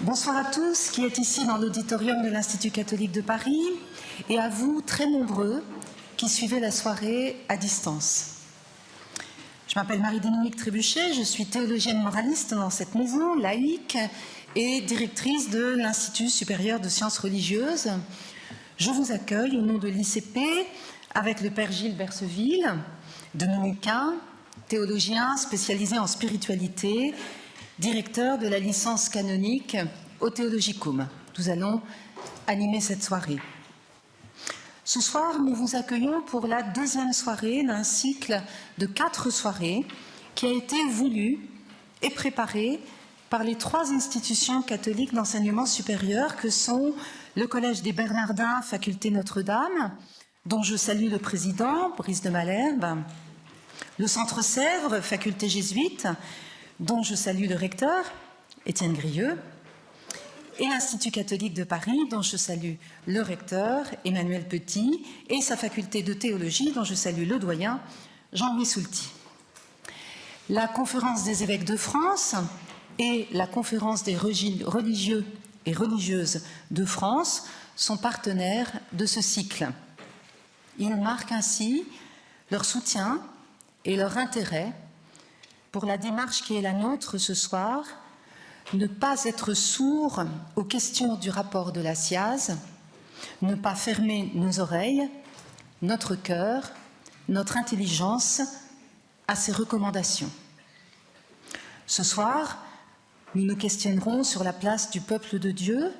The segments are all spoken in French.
Bonsoir à tous qui êtes ici dans l'auditorium de l'Institut catholique de Paris et à vous, très nombreux, qui suivez la soirée à distance. Je m'appelle Marie-Dominique Trébuchet, je suis théologienne moraliste dans cette maison, laïque et directrice de l'Institut supérieur de sciences religieuses. Je vous accueille au nom de l'ICP avec le père Gilles Berseville, dominicain, théologien spécialisé en spiritualité, directeur de la licence canonique au Theologicum. Nous allons animer cette soirée. Ce soir, nous vous accueillons pour la deuxième soirée d'un cycle de 4 soirées qui a été voulu et préparé par les 3 institutions catholiques d'enseignement supérieur que sont le Collège des Bernardins, Faculté Notre-Dame, dont je salue le président, Brice de Malherbe, le Centre Sèvres, Faculté Jésuite, dont je salue le recteur, Étienne Grieux, et l'Institut catholique de Paris, dont je salue le recteur, Emmanuel Petit, et sa faculté de théologie, dont je salue le doyen, Jean-Louis Soulty. La Conférence des évêques de France et la Conférence des religieux et religieuses de France sont partenaires de ce cycle. Ils marquent ainsi leur soutien et leur intérêt pour la démarche qui est la nôtre ce soir, ne pas être sourd aux questions du rapport de la SIAZ, ne pas fermer nos oreilles, notre cœur, notre intelligence à ces recommandations. Ce soir, nous nous questionnerons sur la place du peuple de Dieu.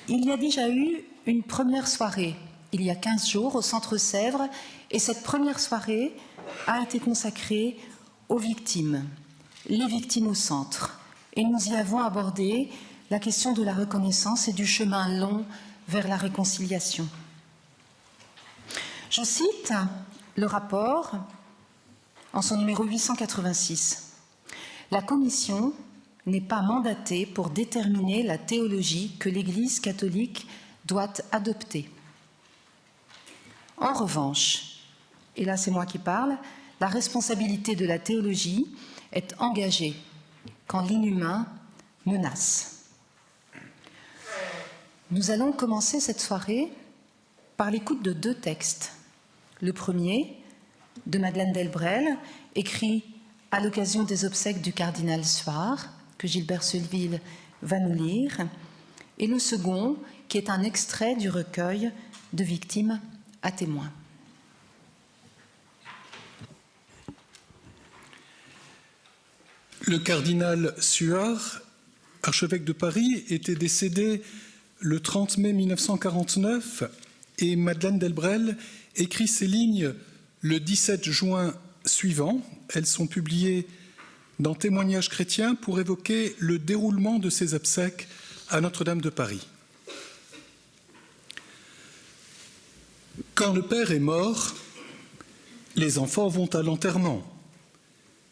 Il y a déjà eu une première soirée, il y a 15 jours, au Centre Sèvres, et cette première soirée a été consacrée aux victimes, les victimes au centre. Et nous y avons abordé la question de la reconnaissance et du chemin long vers la réconciliation. Je cite le rapport en son numéro 886. La Commission n'est pas mandatée pour déterminer la théologie que l'Église catholique doit adopter. En revanche, et là c'est moi qui parle, la responsabilité de la théologie est engagée quand l'inhumain menace. Nous allons commencer cette soirée par l'écoute de 2 textes. Le premier, de Madeleine Delbrel, écrit à l'occasion des obsèques du cardinal Suard, que Gilles Berseville va nous lire, et le second, qui est un extrait du recueil de victimes à témoins. Le cardinal Suard, archevêque de Paris, était décédé le 30 mai 1949 et Madeleine Delbrel écrit ces lignes le 17 juin suivant. Elles sont publiées dans Témoignages chrétiens pour évoquer le déroulement de ses obsèques à Notre-Dame de Paris. Quand le père est mort, les enfants vont à l'enterrement.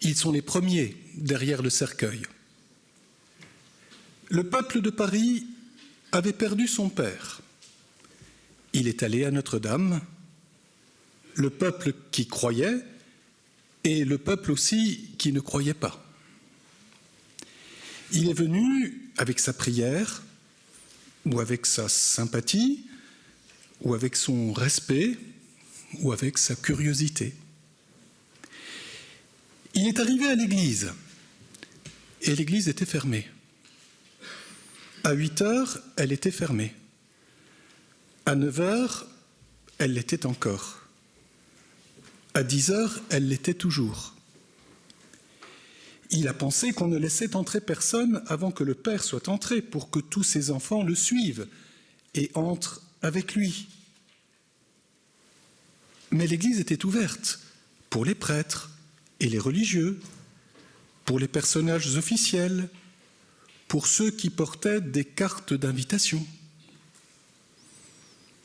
Ils sont les premiers derrière le cercueil. Le peuple de Paris avait perdu son père. Il est allé à Notre-Dame, le peuple qui croyait et le peuple aussi qui ne croyait pas. Il est venu avec sa prière, ou avec sa sympathie, ou avec son respect, ou avec sa curiosité. Il est arrivé à l'église, et l'église était fermée. À 8 heures, elle était fermée. À 9 heures, elle l'était encore. À 10 heures, elle l'était toujours. Il a pensé qu'on ne laissait entrer personne avant que le Père soit entré, pour que tous ses enfants le suivent et entrent avec lui. Mais l'église était ouverte pour les prêtres et les religieux, pour les personnages officiels, pour ceux qui portaient des cartes d'invitation.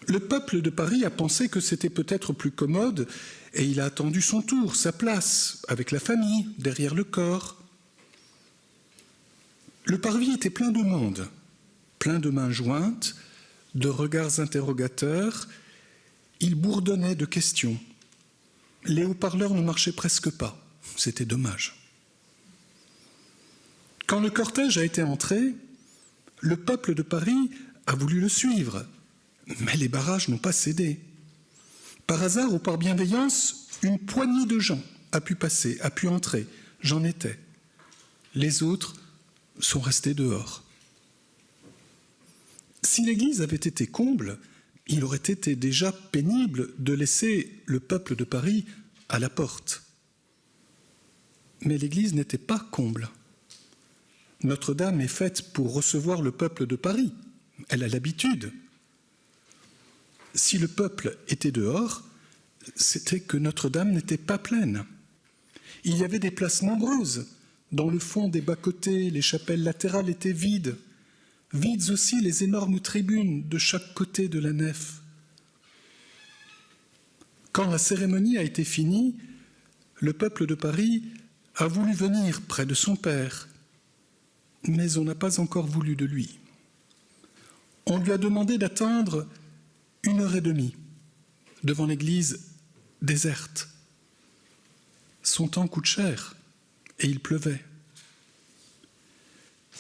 Le peuple de Paris a pensé que c'était peut-être plus commode et il a attendu son tour, sa place, avec la famille, derrière le corps. Le parvis était plein de monde, plein de mains jointes, de regards interrogateurs. Il bourdonnait de questions. Les haut-parleurs ne marchaient presque pas. C'était dommage. Quand le cortège a été entré, Le peuple de Paris a voulu le suivre, mais les barrages n'ont pas cédé. Par hasard ou par bienveillance, une poignée de gens a pu passer, a pu entrer. J'en étais. Les autres sont restés dehors. Si l'Église avait été comble, il aurait été déjà pénible de laisser le peuple de Paris à la porte. Mais l'Église n'était pas comble. Notre-Dame est faite pour recevoir le peuple de Paris. Elle a l'habitude. Si le peuple était dehors, c'était que Notre-Dame n'était pas pleine. Il y avait des places nombreuses. Dans le fond des bas-côtés, les chapelles latérales étaient vides. Vides aussi les énormes tribunes de chaque côté de la nef. Quand la cérémonie a été finie, le peuple de Paris a voulu venir près de son Père, mais on n'a pas encore voulu de lui. On lui a demandé d'attendre 1h30 devant l'église déserte. Son temps coûte cher et il pleuvait.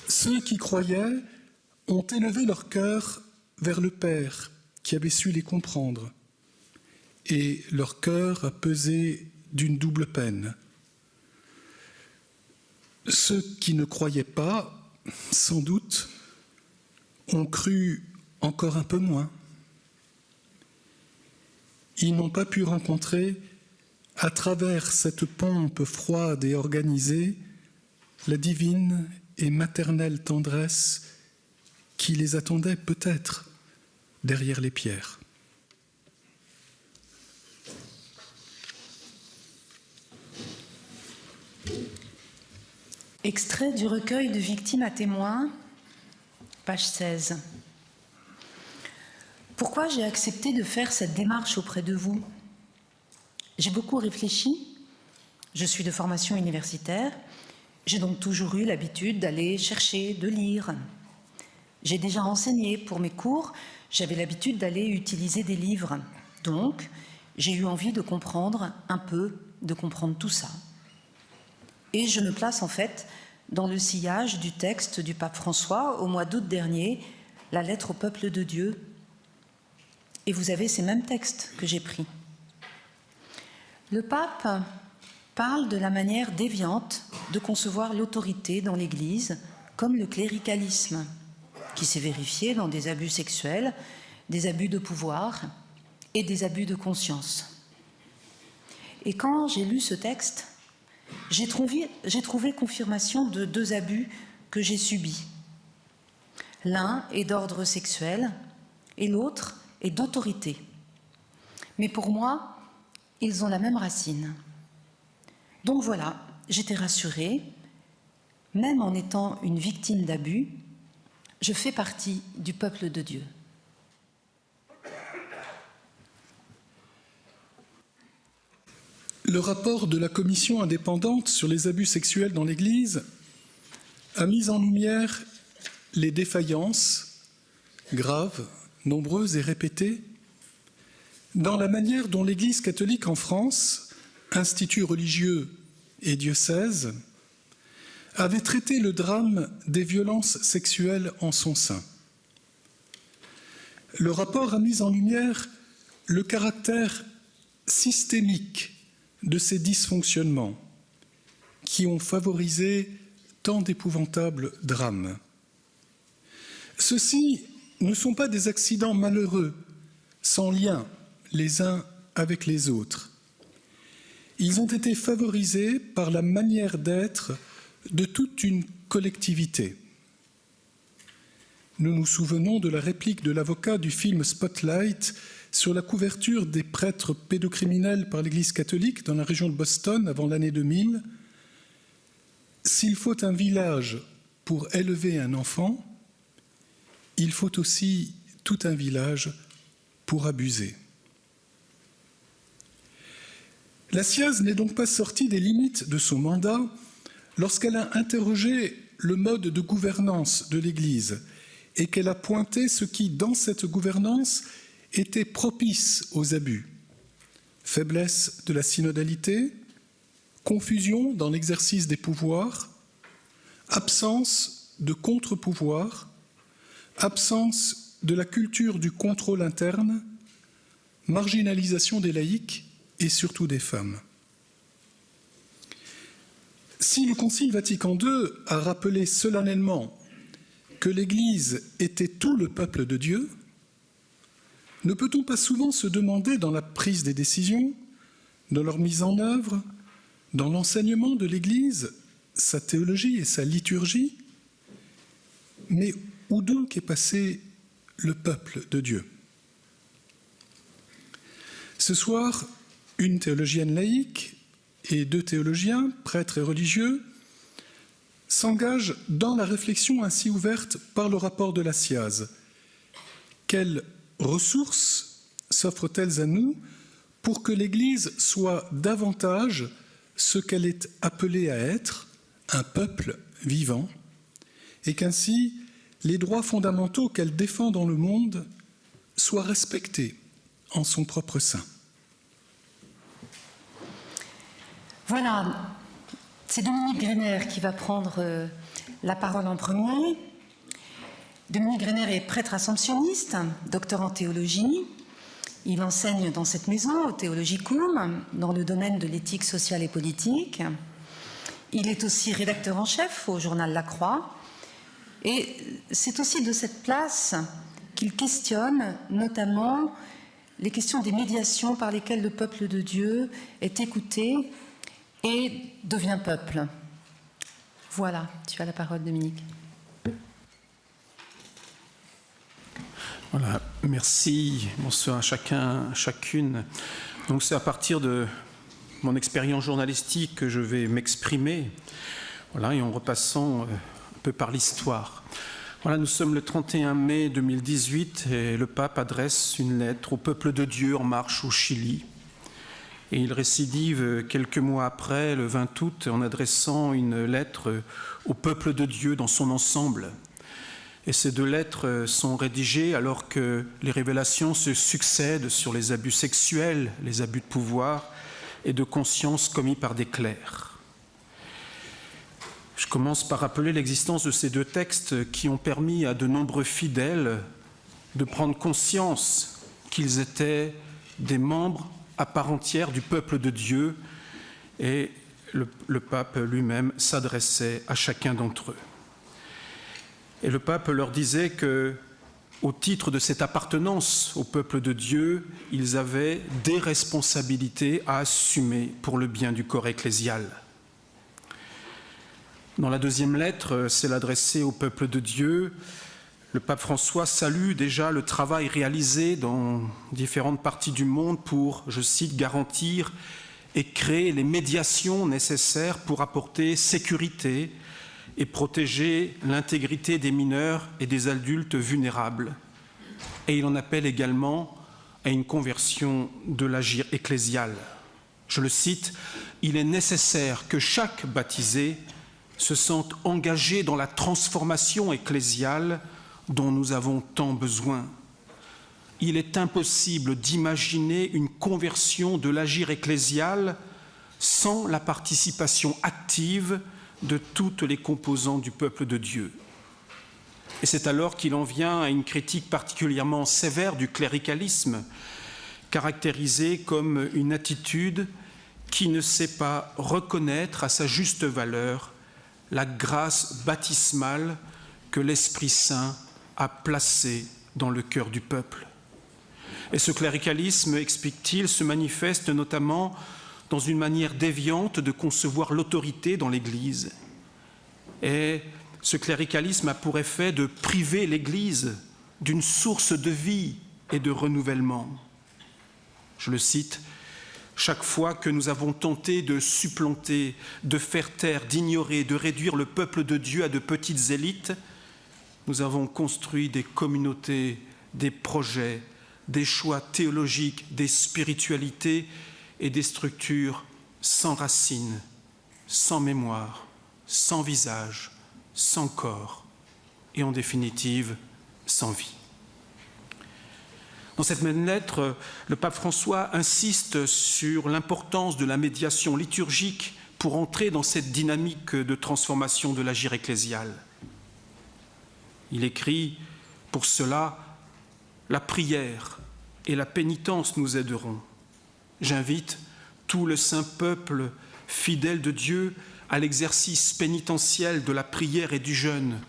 Ceux qui croyaient ont élevé leur cœur vers le Père qui avait su les comprendre, et leur cœur a pesé d'une double peine. Ceux qui ne croyaient pas, sans doute, ont cru encore un peu moins. Ils n'ont pas pu rencontrer, à travers cette pompe froide et organisée, la divine et maternelle tendresse qui les attendait peut-être derrière les pierres. Extrait du recueil de Victimes à témoins, page 16. Pourquoi j'ai accepté de faire cette démarche auprès de vous ? J'ai beaucoup réfléchi. Je suis de formation universitaire. J'ai donc toujours eu l'habitude d'aller chercher, de lire. J'ai déjà enseigné pour mes cours. J'avais l'habitude d'aller utiliser des livres. Donc, j'ai eu envie de comprendre un peu, de comprendre tout ça. Et je me place en fait dans le sillage du texte du pape François au mois d'août dernier, la lettre au peuple de Dieu. Et vous avez ces mêmes textes que j'ai pris. Le pape parle de la manière déviante de concevoir l'autorité dans l'Église, comme le cléricalisme, qui s'est vérifié dans des abus sexuels, des abus de pouvoir et des abus de conscience. Et quand j'ai lu ce texte, j'ai trouvé confirmation de 2 abus que j'ai subis. L'un est d'ordre sexuel et l'autre est d'autorité. Mais pour moi, ils ont la même racine. Donc voilà, j'étais rassurée. Même en étant une victime d'abus, je fais partie du peuple de Dieu. Le rapport de la commission indépendante sur les abus sexuels dans l'Église a mis en lumière les défaillances graves, nombreuses et répétées, dans la manière dont l'Église catholique en France, institut religieux et diocèse, avait traité le drame des violences sexuelles en son sein. Le rapport a mis en lumière le caractère systémique de ces dysfonctionnements qui ont favorisé tant d'épouvantables drames. Ceux-ci ne sont pas des accidents malheureux, sans lien les uns avec les autres. Ils ont été favorisés par la manière d'être de toute une collectivité. Nous nous souvenons de la réplique de l'avocat du film Spotlight sur la couverture des prêtres pédocriminels par l'Église catholique dans la région de Boston avant l'année 2000. S'il faut un village pour élever un enfant, il faut aussi tout un village pour abuser. La SIAZ n'est donc pas sortie des limites de son mandat lorsqu'elle a interrogé le mode de gouvernance de l'Église et qu'elle a pointé ce qui, dans cette gouvernance, était propice aux abus. Faiblesse de la synodalité, confusion dans l'exercice des pouvoirs, absence de contre-pouvoir, absence de la culture du contrôle interne, marginalisation des laïcs et surtout des femmes. Si le Concile Vatican II a rappelé solennellement que l'Église était tout le peuple de Dieu, ne peut-on pas souvent se demander dans la prise des décisions, dans leur mise en œuvre, dans l'enseignement de l'Église, sa théologie et sa liturgie, mais où donc est passé le peuple de Dieu? Ce soir, une théologienne laïque et 2 théologiens, prêtres et religieux, s'engagent dans la réflexion ainsi ouverte par le rapport de la SIAZ. Quelles ressources s'offrent-elles à nous pour que l'Église soit davantage ce qu'elle est appelée à être, un peuple vivant, et qu'ainsi les droits fondamentaux qu'elle défend dans le monde soient respectés en son propre sein? Voilà, c'est Dominique Grener qui va prendre la parole en premier. Dominique Grener est prêtre assomptionniste, docteur en théologie. Il enseigne dans cette maison, au Theologicum, dans le domaine de l'éthique sociale et politique. Il est aussi rédacteur en chef au journal La Croix. Et c'est aussi de cette place qu'il questionne notamment les questions des médiations par lesquelles le peuple de Dieu est écouté et devient peuple. Voilà, tu as la parole, Dominique. Voilà, merci. Bonsoir à chacun, chacune. Donc c'est à partir de mon expérience journalistique que je vais m'exprimer. Voilà, et en repassant un peu par l'histoire. Voilà, nous sommes le 31 mai 2018 et le pape adresse une lettre au peuple de Dieu en marche au Chili. Et il récidive quelques mois après, le 20 août, en adressant une lettre au peuple de Dieu dans son ensemble. Et ces 2 lettres sont rédigées alors que les révélations se succèdent sur les abus sexuels, les abus de pouvoir et de conscience commis par des clercs. Je commence par rappeler l'existence de ces 2 textes qui ont permis à de nombreux fidèles de prendre conscience qu'ils étaient des membres à part entière du peuple de Dieu, et le pape lui-même s'adressait à chacun d'entre eux. Et le pape leur disait que, au titre de cette appartenance au peuple de Dieu, ils avaient des responsabilités à assumer pour le bien du corps ecclésial. Dans la 2e lettre, c'est l'adresser au peuple de Dieu. Le pape François salue déjà le travail réalisé dans différentes parties du monde pour, je cite, garantir et créer les médiations nécessaires pour apporter sécurité et protéger l'intégrité des mineurs et des adultes vulnérables. Et il en appelle également à une conversion de l'agir ecclésial. Je le cite, « Il est nécessaire que chaque baptisé se sente engagé dans la transformation ecclésiale dont nous avons tant besoin. Il est impossible d'imaginer une conversion de l'agir ecclésial sans la participation active de toutes les composantes du peuple de Dieu. » Et c'est alors qu'il en vient à une critique particulièrement sévère du cléricalisme, caractérisé comme une attitude qui ne sait pas reconnaître à sa juste valeur la grâce baptismale que l'Esprit Saint a placée dans le cœur du peuple. Et ce cléricalisme, explique-t-il, se manifeste notamment dans une manière déviante de concevoir l'autorité dans l'Église. Et ce cléricalisme a pour effet de priver l'Église d'une source de vie et de renouvellement. Je le cite, « Chaque fois que nous avons tenté de supplanter, de faire taire, d'ignorer, de réduire le peuple de Dieu à de petites élites, nous avons construit des communautés, des projets, des choix théologiques, des spiritualités et des structures sans racines, sans mémoire, sans visage, sans corps et en définitive sans vie. » Dans cette même lettre, le pape François insiste sur l'importance de la médiation liturgique pour entrer dans cette dynamique de transformation de l'agir ecclésial. Il écrit Pour cela, la prière et la pénitence nous aideront. J'invite tout le saint peuple fidèle de Dieu à l'exercice pénitentiel de la prière et du jeûne,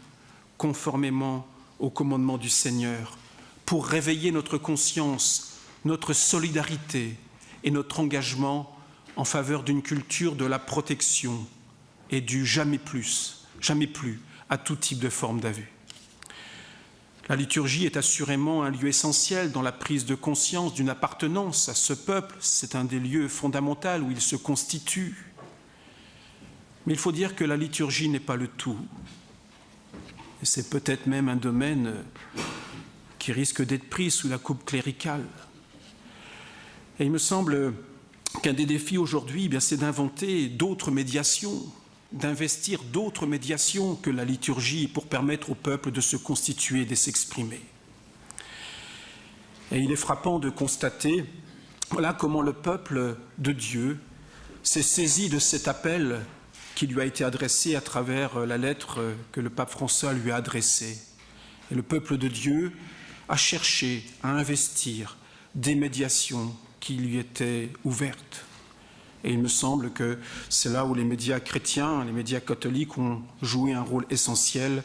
conformément au commandement du Seigneur, pour réveiller notre conscience, notre solidarité et notre engagement en faveur d'une culture de la protection et du jamais plus à tout type de forme d'abus. La liturgie est assurément un lieu essentiel dans la prise de conscience d'une appartenance à ce peuple. C'est un des lieux fondamentaux où il se constitue. Mais il faut dire que la liturgie n'est pas le tout. Et c'est peut-être même un domaine qui risque d'être pris sous la coupe cléricale. Et il me semble qu'un des défis aujourd'hui, c'est d'inventer d'autres médiations, d'investir d'autres médiations que la liturgie pour permettre au peuple de se constituer, de s'exprimer. Et il est frappant de constater, voilà comment le peuple de Dieu s'est saisi de cet appel qui lui a été adressé à travers la lettre que le pape François lui a adressée. Et le peuple de Dieu a cherché à investir des médiations qui lui étaient ouvertes. Et il me semble que c'est là où les médias chrétiens, les médias catholiques ont joué un rôle essentiel.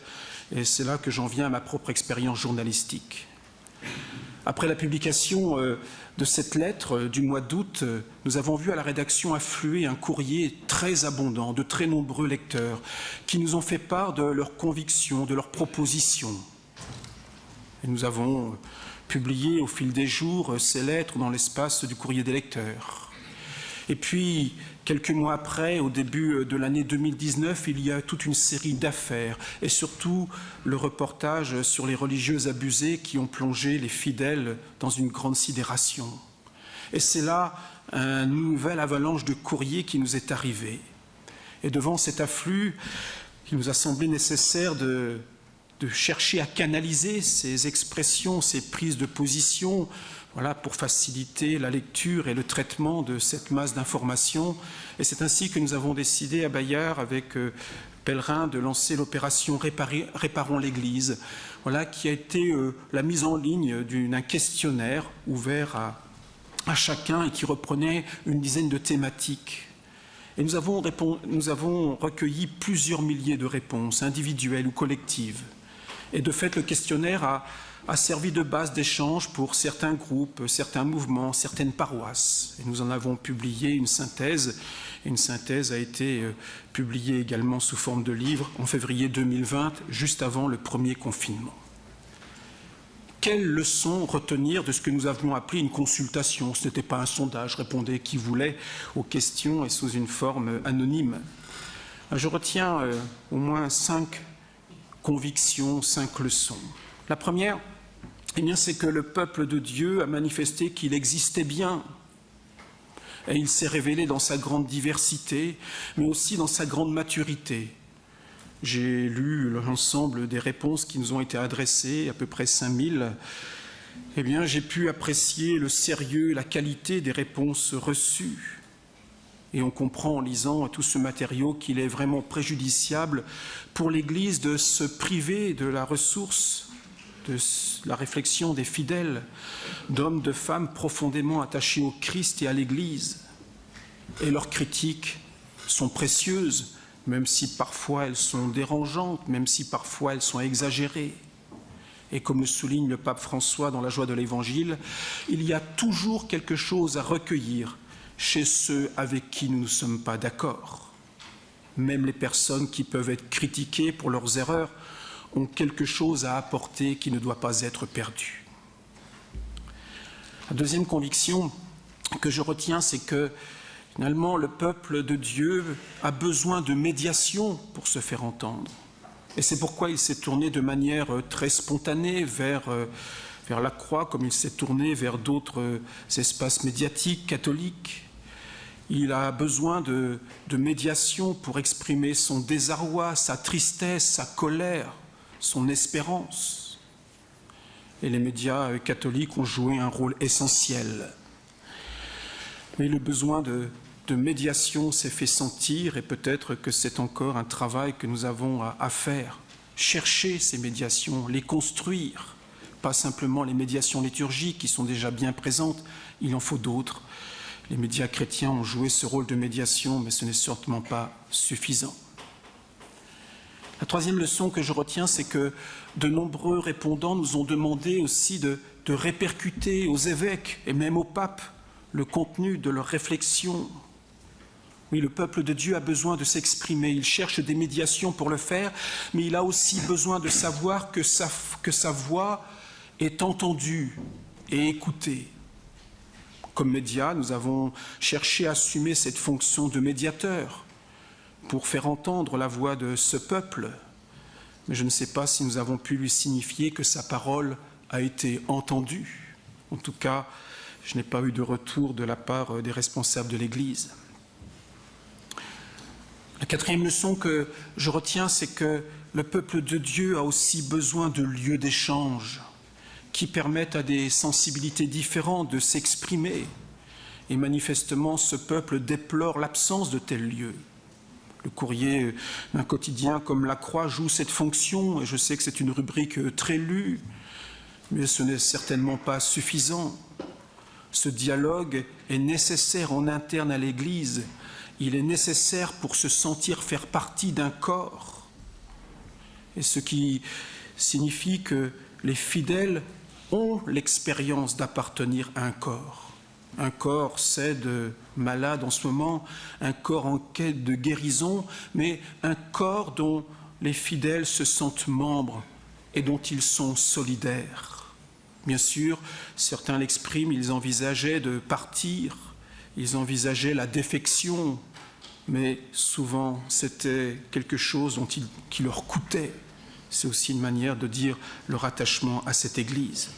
Et c'est là que j'en viens à ma propre expérience journalistique. Après la publication de cette lettre du mois d'août, nous avons vu à la rédaction affluer un courrier très abondant de très nombreux lecteurs qui nous ont fait part de leurs convictions, de leurs propositions. Et nous avons publié au fil des jours ces lettres dans l'espace du courrier des lecteurs. Et puis, quelques mois après, au début de l'année 2019, il y a toute une série d'affaires et surtout le reportage sur les religieuses abusées qui ont plongé les fidèles dans une grande sidération. Et c'est là une nouvelle avalanche de courriers qui nous est arrivée. Et devant cet afflux, il nous a semblé nécessaire de chercher à canaliser ces expressions, ces prises de position, voilà, pour faciliter la lecture et le traitement de cette masse d'informations. Et c'est ainsi que nous avons décidé à Bayard, avec Pèlerin, de lancer l'opération Réparons l'Église, voilà, qui a été la mise en ligne d'un questionnaire ouvert à chacun et qui reprenait une dizaine de thématiques. Et nous avons recueilli plusieurs milliers de réponses, individuelles ou collectives. Et de fait, le questionnaire a servi de base d'échange pour certains groupes, certains mouvements, certaines paroisses. Et nous en avons publié une synthèse. Et une synthèse a été publiée également sous forme de livre en février 2020, juste avant le premier confinement. Quelles leçons retenir de ce que nous avions appelé une consultation? Ce n'était pas un sondage, répondait qui voulait aux questions et sous une forme anonyme. Je retiens au moins 5 convictions, 5 leçons. La première, c'est que le peuple de Dieu a manifesté qu'il existait bien. Et il s'est révélé dans sa grande diversité, mais aussi dans sa grande maturité. J'ai lu l'ensemble des réponses qui nous ont été adressées, à peu près 5000. J'ai pu apprécier le sérieux, la qualité des réponses reçues. Et on comprend en lisant tout ce matériau qu'il est vraiment préjudiciable pour l'Église de se priver de la ressource, de la réflexion des fidèles, d'hommes, de femmes profondément attachés au Christ et à l'Église. Et leurs critiques sont précieuses, même si parfois elles sont dérangeantes, même si parfois elles sont exagérées. Et comme le souligne le pape François dans La joie de l'Évangile, il y a toujours quelque chose à recueillir chez ceux avec qui nous ne sommes pas d'accord. Même les personnes qui peuvent être critiquées pour leurs erreurs ont quelque chose à apporter qui ne doit pas être perdu. La deuxième conviction que je retiens, c'est que finalement le peuple de Dieu a besoin de médiation pour se faire entendre. Et c'est pourquoi il s'est tourné de manière très spontanée vers la croix, comme il s'est tourné vers d'autres espaces médiatiques catholiques. Il a besoin de médiation pour exprimer son désarroi, sa tristesse, sa colère, son espérance. Et les médias catholiques ont joué un rôle essentiel. Mais le besoin de médiation s'est fait sentir et peut-être que c'est encore un travail que nous avons à faire. Chercher ces médiations, les construire, pas simplement les médiations liturgiques qui sont déjà bien présentes, il en faut d'autres. Les médias chrétiens ont joué ce rôle de médiation, mais ce n'est certainement pas suffisant. La troisième leçon que je retiens, c'est que de nombreux répondants nous ont demandé aussi de répercuter aux évêques et même au pape le contenu de leurs réflexions. Oui, le peuple de Dieu a besoin de s'exprimer, il cherche des médiations pour le faire, mais il a aussi besoin de savoir que sa voix est entendue et écoutée. Comme médias, nous avons cherché à assumer cette fonction de médiateur pour faire entendre la voix de ce peuple. Mais je ne sais pas si nous avons pu lui signifier que sa parole a été entendue. En tout cas, je n'ai pas eu de retour de la part des responsables de l'Église. La quatrième leçon que je retiens, c'est que le peuple de Dieu a aussi besoin de lieux d'échange qui permettent à des sensibilités différentes de s'exprimer. Et manifestement, ce peuple déplore l'absence de tels lieux. Le courrier d'un quotidien comme La Croix joue cette fonction, et je sais que c'est une rubrique très lue, mais ce n'est certainement pas suffisant. Ce dialogue est nécessaire en interne à l'Église. Il est nécessaire pour se sentir faire partie d'un corps. Et ce qui signifie que les fidèles ont l'expérience d'appartenir à un corps. Un corps, c'est malade en ce moment, un corps en quête de guérison, mais un corps dont les fidèles se sentent membres et dont ils sont solidaires. Bien sûr, certains l'expriment, ils envisageaient de partir, ils envisageaient la défection, mais souvent c'était quelque chose qui leur coûtait. C'est aussi une manière de dire leur attachement à cette Église.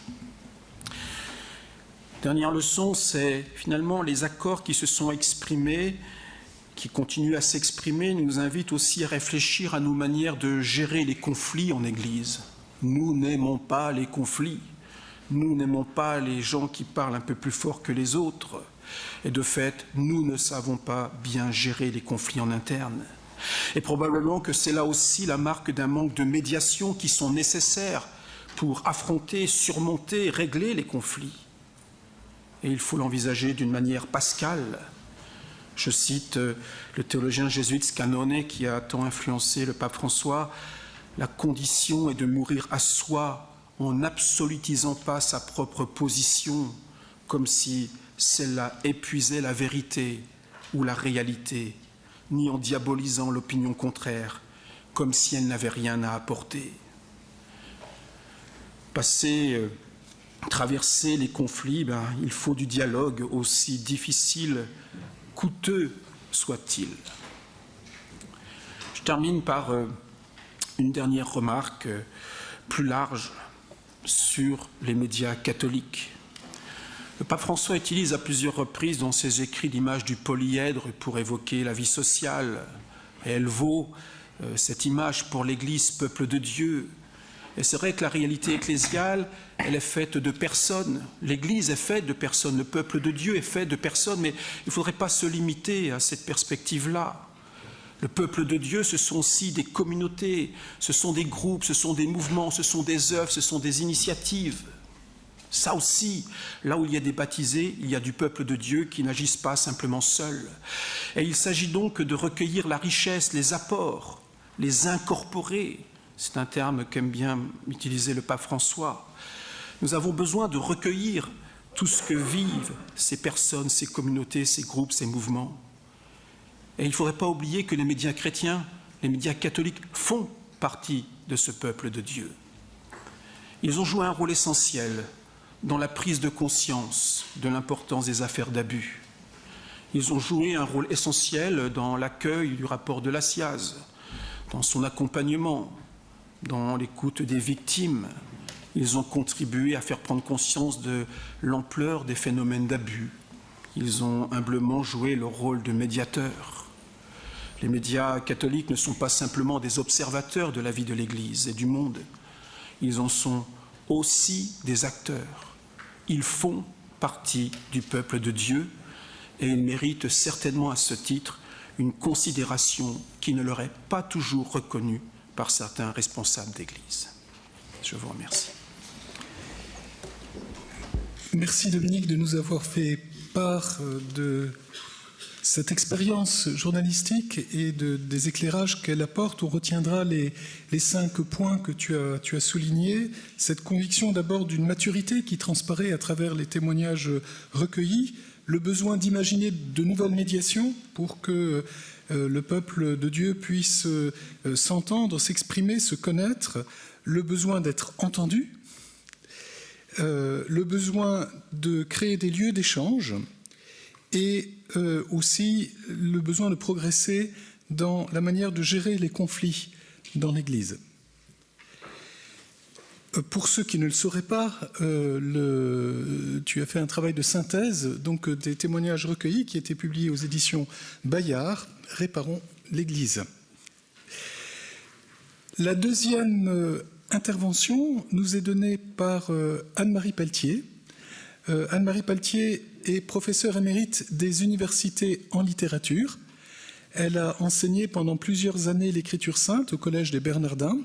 Dernière leçon, c'est finalement les accords qui se sont exprimés, qui continuent à s'exprimer, nous invitent aussi à réfléchir à nos manières de gérer les conflits en Église. Nous n'aimons pas les conflits, nous n'aimons pas les gens qui parlent un peu plus fort que les autres. Et de fait, nous ne savons pas bien gérer les conflits en interne. Et probablement que c'est là aussi la marque d'un manque de médiation qui sont nécessaires pour affronter, surmonter, régler les conflits. Et il faut l'envisager d'une manière pascale. Je cite le théologien jésuite Scannone qui a tant influencé le pape François. La condition est de mourir à soi en n'absolutisant pas sa propre position, comme si celle-là épuisait la vérité ou la réalité, ni en diabolisant l'opinion contraire, comme si elle n'avait rien à apporter. Traverser les conflits, il faut du dialogue, aussi difficile, coûteux soit-il. Je termine par une dernière remarque plus large sur les médias catholiques. Le pape François utilise à plusieurs reprises dans ses écrits l'image du polyèdre pour évoquer la vie sociale. Et elle vaut cette image pour l'Église, peuple de Dieu. Et c'est vrai que la réalité ecclésiale, elle est faite de personnes. L'Église est faite de personnes, le peuple de Dieu est fait de personnes, mais il ne faudrait pas se limiter à cette perspective-là. Le peuple de Dieu, ce sont aussi des communautés, ce sont des groupes, ce sont des mouvements, ce sont des œuvres, ce sont des initiatives. Ça aussi, là où il y a des baptisés, il y a du peuple de Dieu qui n'agissent pas simplement seuls. Et il s'agit donc de recueillir la richesse, les apports, les incorporer. C'est un terme qu'aime bien utiliser le pape François. Nous avons besoin de recueillir tout ce que vivent ces personnes, ces communautés, ces groupes, ces mouvements. Et il ne faudrait pas oublier que les médias chrétiens, les médias catholiques font partie de ce peuple de Dieu. Ils ont joué un rôle essentiel dans la prise de conscience de l'importance des affaires d'abus. Ils ont joué un rôle essentiel dans l'accueil du rapport de la SIAZ, dans son accompagnement, dans l'écoute des victimes. Ils ont contribué à faire prendre conscience de l'ampleur des phénomènes d'abus. Ils ont humblement joué leur rôle de médiateurs. Les médias catholiques ne sont pas simplement des observateurs de la vie de l'Église et du monde. Ils en sont aussi des acteurs. Ils font partie du peuple de Dieu et ils méritent certainement à ce titre une considération qui ne leur est pas toujours reconnue par certains responsables d'Église. Je vous remercie. Merci Dominique de nous avoir fait part de cette expérience journalistique et des éclairages qu'elle apporte. On retiendra les 5 points que tu as soulignés. Cette conviction d'abord d'une maturité qui transparaît à travers les témoignages recueillis, le besoin d'imaginer de nouvelles médiations pour que le peuple de Dieu puisse s'entendre, s'exprimer, se connaître, le besoin d'être entendu, le besoin de créer des lieux d'échange et aussi le besoin de progresser dans la manière de gérer les conflits dans l'Église. Pour ceux qui ne le sauraient pas, tu as fait un travail de synthèse, donc des témoignages recueillis qui étaient publiés aux éditions Bayard, Réparons l'Église. La deuxième intervention nous est donnée par Anne-Marie Pelletier. Anne-Marie Pelletier est professeure émérite des universités en littérature. Elle a enseigné pendant plusieurs années l'écriture sainte au Collège des Bernardins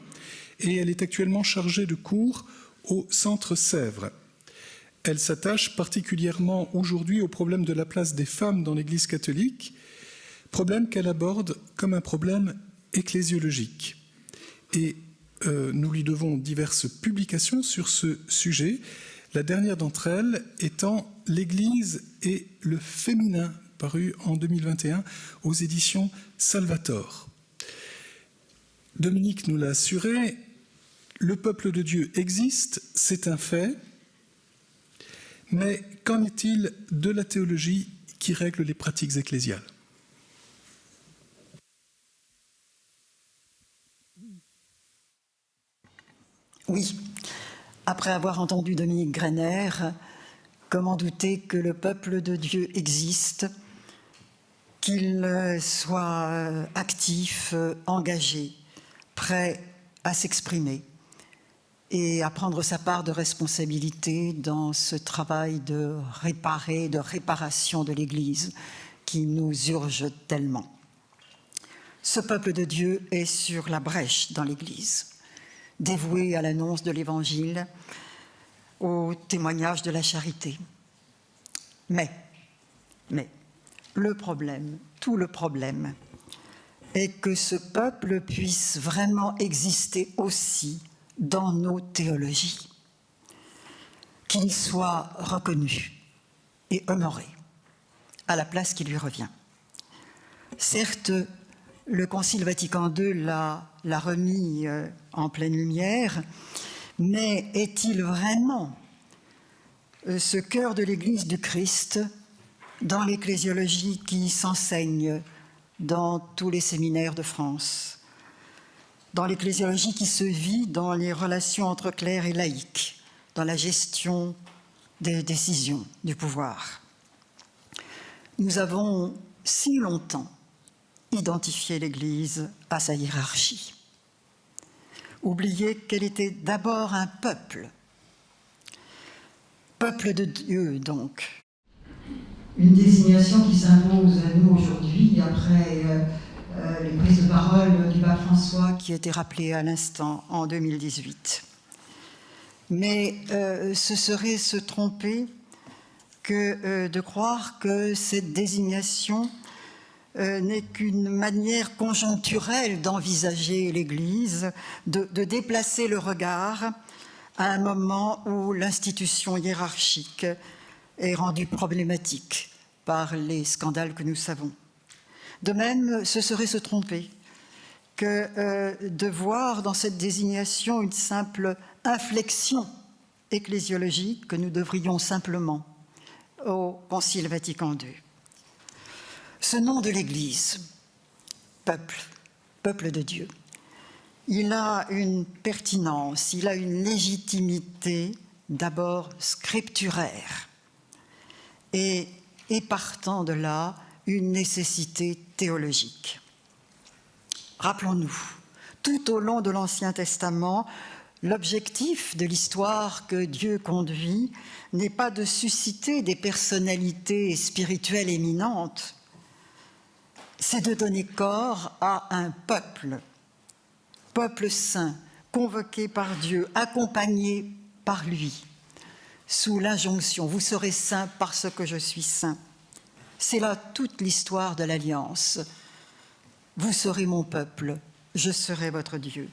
et elle est actuellement chargée de cours au Centre Sèvres. Elle s'attache particulièrement aujourd'hui au problème de la place des femmes dans l'Église catholique, problème qu'elle aborde comme un problème ecclésiologique. Et nous lui devons diverses publications sur ce sujet, la dernière d'entre elles étant « L'Église et le féminin », paru en 2021 aux éditions Salvator. Dominique nous l'a assuré, le peuple de Dieu existe, c'est un fait, mais qu'en est-il de la théologie qui règle les pratiques ecclésiales ? Oui, après avoir entendu Dominique Greiner, comment douter que le peuple de Dieu existe, qu'il soit actif, engagé, prêt à s'exprimer et à prendre sa part de responsabilité dans ce travail de réparer, de réparation de l'Église qui nous urge tellement. Ce peuple de Dieu est sur la brèche dans l'Église, dévoué à l'annonce de l'Évangile, au témoignage de la charité. Mais, le problème, tout le problème, est que ce peuple puisse vraiment exister aussi dans nos théologies, qu'il soit reconnu et honoré à la place qui lui revient. Certes, le Concile Vatican II l'a remis en pleine lumière, mais est-il vraiment ce cœur de l'Église du Christ dans l'ecclésiologie qui s'enseigne dans tous les séminaires de France, dans l'ecclésiologie qui se vit dans les relations entre clercs et laïcs, dans la gestion des décisions du pouvoir. Nous avons si longtemps identifié l'Église à sa hiérarchie, oublié qu'elle était d'abord un peuple de Dieu donc. Une désignation qui s'impose à nous aujourd'hui après les prises de parole du pape François qui étaient rappelées à l'instant en 2018. Mais ce serait se tromper que de croire que cette désignation n'est qu'une manière conjoncturelle d'envisager l'Église, de déplacer le regard à un moment où l'institution hiérarchique est rendue problématique par les scandales que nous savons. De même, ce serait se tromper que de voir dans cette désignation une simple inflexion ecclésiologique que nous devrions simplement au Concile Vatican II. Ce nom de l'Église, peuple de Dieu, il a une pertinence, il a une légitimité d'abord scripturaire et partant de là, une nécessité théologique. Rappelons-nous, tout au long de l'Ancien Testament, l'objectif de l'histoire que Dieu conduit n'est pas de susciter des personnalités spirituelles éminentes, c'est de donner corps à un peuple saint, convoqué par Dieu, accompagné par lui, sous l'injonction « Vous serez saints parce que je suis saint ». C'est là toute l'histoire de l'Alliance. Vous serez mon peuple, je serai votre Dieu.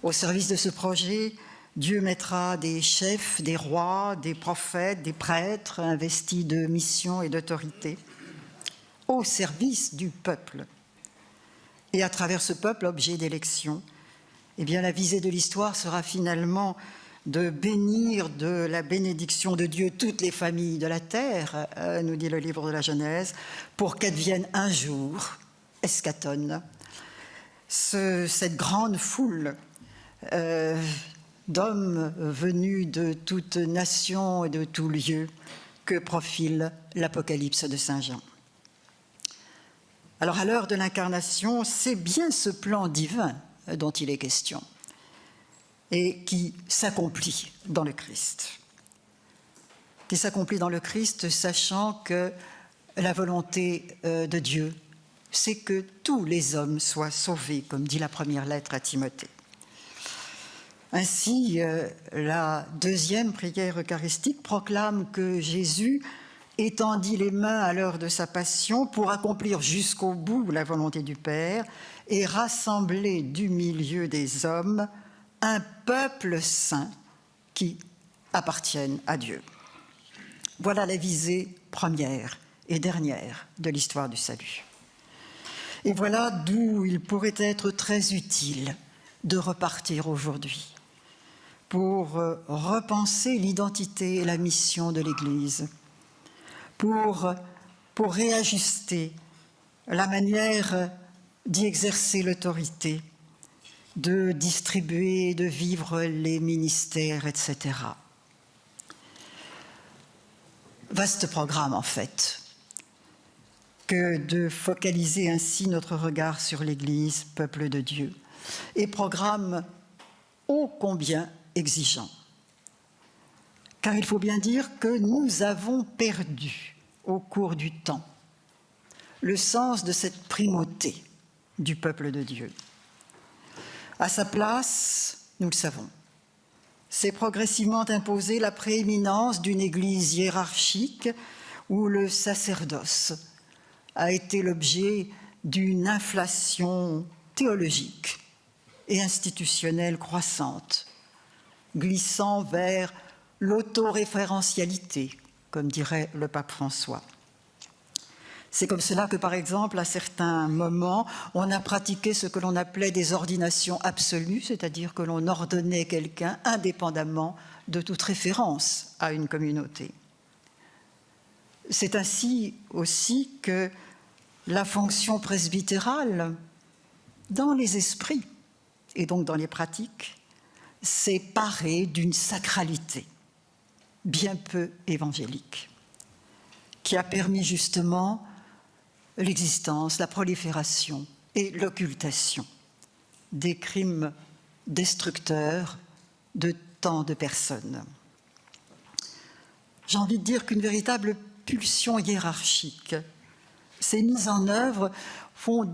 Au service de ce projet, Dieu mettra des chefs, des rois, des prophètes, des prêtres investis de mission et d'autorité au service du peuple. Et à travers ce peuple, objet d'élection, eh bien, la visée de l'histoire sera finalement de bénir de la bénédiction de Dieu toutes les familles de la terre, nous dit le livre de la Genèse, pour qu'advienne un jour, eschaton, cette grande foule d'hommes venus de toute nation et de tout lieu que profile l'Apocalypse de Saint Jean. Alors, à l'heure de l'incarnation, c'est bien ce plan divin dont il est question et qui s'accomplit dans le Christ. Qui s'accomplit dans le Christ, sachant que la volonté de Dieu, c'est que tous les hommes soient sauvés, comme dit la première lettre à Timothée. Ainsi, la deuxième prière eucharistique proclame que Jésus étendit les mains à l'heure de sa passion pour accomplir jusqu'au bout la volonté du Père et rassembler du milieu des hommes un peuple saint qui appartienne à Dieu. Voilà la visée première et dernière de l'histoire du salut. Et voilà d'où il pourrait être très utile de repartir aujourd'hui pour repenser l'identité et la mission de l'Église, pour réajuster la manière d'y exercer l'autorité, de distribuer, de vivre les ministères, etc. Vaste programme, en fait, que de focaliser ainsi notre regard sur l'Église, peuple de Dieu, et programme ô combien exigeant. Car il faut bien dire que nous avons perdu au cours du temps le sens de cette primauté du peuple de Dieu. À sa place, nous le savons, s'est progressivement imposée la prééminence d'une Église hiérarchique où le sacerdoce a été l'objet d'une inflation théologique et institutionnelle croissante, glissant vers l'autoréférentialité, comme dirait le pape François. C'est comme cela que, par exemple, à certains moments, on a pratiqué ce que l'on appelait des ordinations absolues, c'est-à-dire que l'on ordonnait quelqu'un indépendamment de toute référence à une communauté. C'est ainsi aussi que la fonction presbytérale, dans les esprits et donc dans les pratiques, s'est parée d'une sacralité bien peu évangélique, qui a permis justement l'existence, la prolifération et l'occultation des crimes destructeurs de tant de personnes. J'ai envie de dire qu'une véritable pulsion hiérarchique s'est mise en œuvre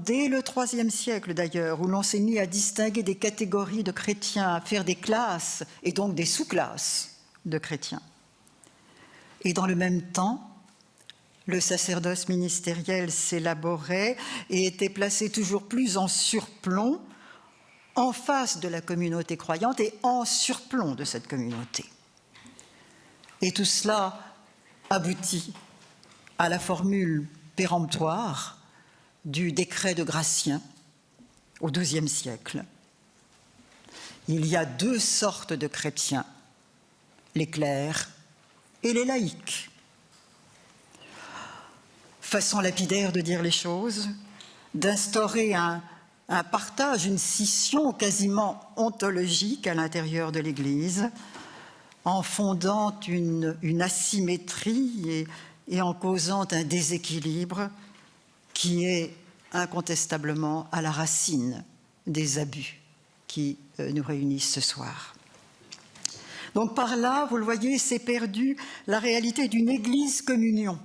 dès le IIIe siècle d'ailleurs, où l'on s'est mis à distinguer des catégories de chrétiens, à faire des classes et donc des sous-classes de chrétiens. Et dans le même temps, le sacerdoce ministériel s'élaborait et était placé toujours plus en surplomb en face de la communauté croyante et en surplomb de cette communauté. Et tout cela aboutit à la formule péremptoire du décret de Gratien au XIIe siècle. Il y a deux sortes de chrétiens, les clercs et les laïcs. Façon lapidaire de dire les choses, d'instaurer un partage, une scission quasiment ontologique à l'intérieur de l'Église, en fondant une asymétrie et en causant un déséquilibre qui est incontestablement à la racine des abus qui nous réunissent ce soir. Donc par là, vous le voyez, s'est perdue la réalité d'une Église communion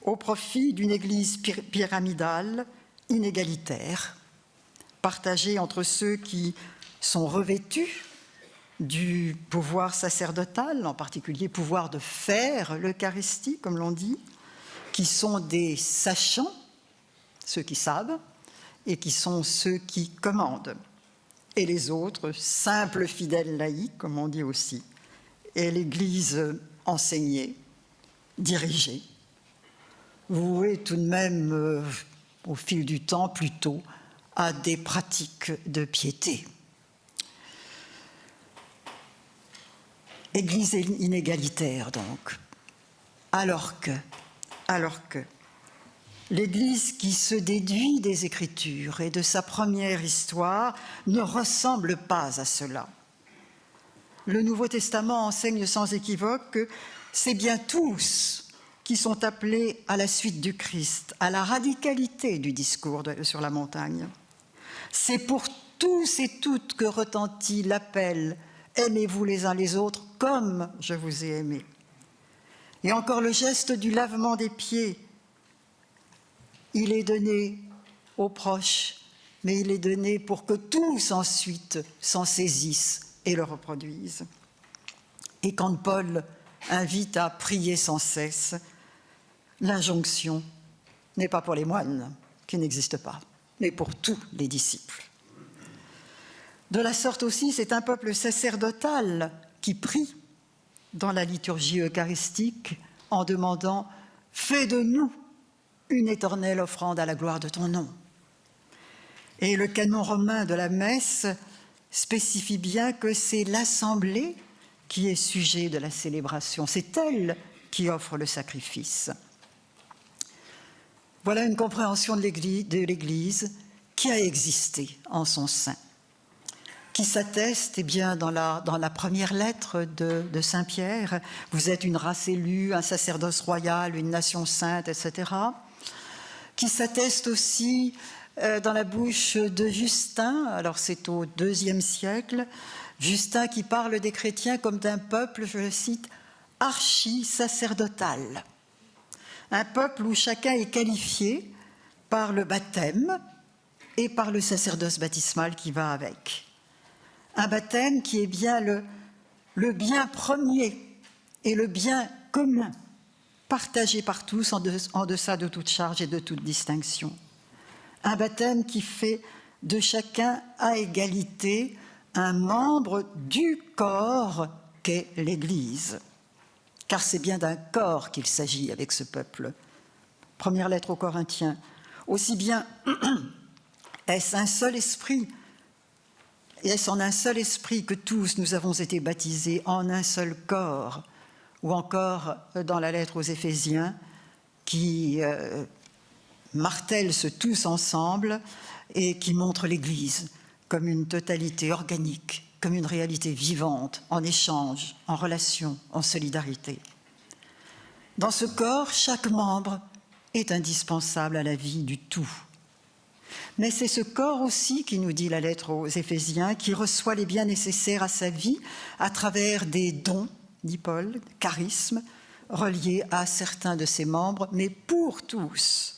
au profit d'une Église pyramidale, inégalitaire, partagée entre ceux qui sont revêtus du pouvoir sacerdotal, en particulier pouvoir de faire l'Eucharistie, comme l'on dit, qui sont des sachants, ceux qui savent, et qui sont ceux qui commandent. Et les autres, simples fidèles laïcs, comme on dit aussi, et l'Église enseignée, dirigée, vouée tout de même, au fil du temps, plutôt, à des pratiques de piété. Église inégalitaire, donc, alors que l'Église qui se déduit des Écritures et de sa première histoire ne ressemble pas à cela. Le Nouveau Testament enseigne sans équivoque que c'est bien tous qui sont appelés à la suite du Christ, à la radicalité du discours sur la montagne. C'est pour tous et toutes que retentit l'appel « Aimez-vous les uns les autres comme je vous ai aimés ». Et encore le geste du lavement des pieds, il est donné aux proches, mais il est donné pour que tous ensuite s'en saisissent et le reproduisent. Et quand Paul invite à prier sans cesse, l'injonction n'est pas pour les moines, qui n'existent pas, mais pour tous les disciples. De la sorte aussi, c'est un peuple sacerdotal qui prie dans la liturgie eucharistique en demandant « Fais de nous une éternelle offrande à la gloire de ton nom ». Et le canon romain de la messe spécifie bien que c'est l'assemblée qui est sujet de la célébration, c'est elle qui offre le sacrifice. Voilà une compréhension de l'Église qui a existé en son sein, qui s'atteste dans la première lettre de Saint Pierre. Vous êtes une race élue, un sacerdoce royal, une nation sainte, etc. Qui s'atteste aussi dans la bouche de Justin, alors c'est au IIe siècle, Justin qui parle des chrétiens comme d'un peuple, je le cite, archi-sacerdotal. Un peuple où chacun est qualifié par le baptême et par le sacerdoce baptismal qui va avec. Un baptême qui est bien le bien premier et le bien commun, partagé par tous en deçà de toute charge et de toute distinction. Un baptême qui fait de chacun à égalité un membre du corps qu'est l'Église. Car c'est bien d'un corps qu'il s'agit avec ce peuple. Première lettre aux Corinthiens. Aussi bien est-ce un seul esprit, est-ce en un seul esprit que tous nous avons été baptisés en un seul corps, ou encore dans la lettre aux Éphésiens qui martèle ce tous ensemble et qui montre l'Église comme une totalité organique, comme une réalité vivante, en échange, en relation, en solidarité. Dans ce corps, chaque membre est indispensable à la vie du tout. Mais c'est ce corps aussi, qui nous dit la lettre aux Éphésiens, qui reçoit les biens nécessaires à sa vie à travers des dons, dit Paul, charismes, reliés à certains de ses membres, mais pour tous.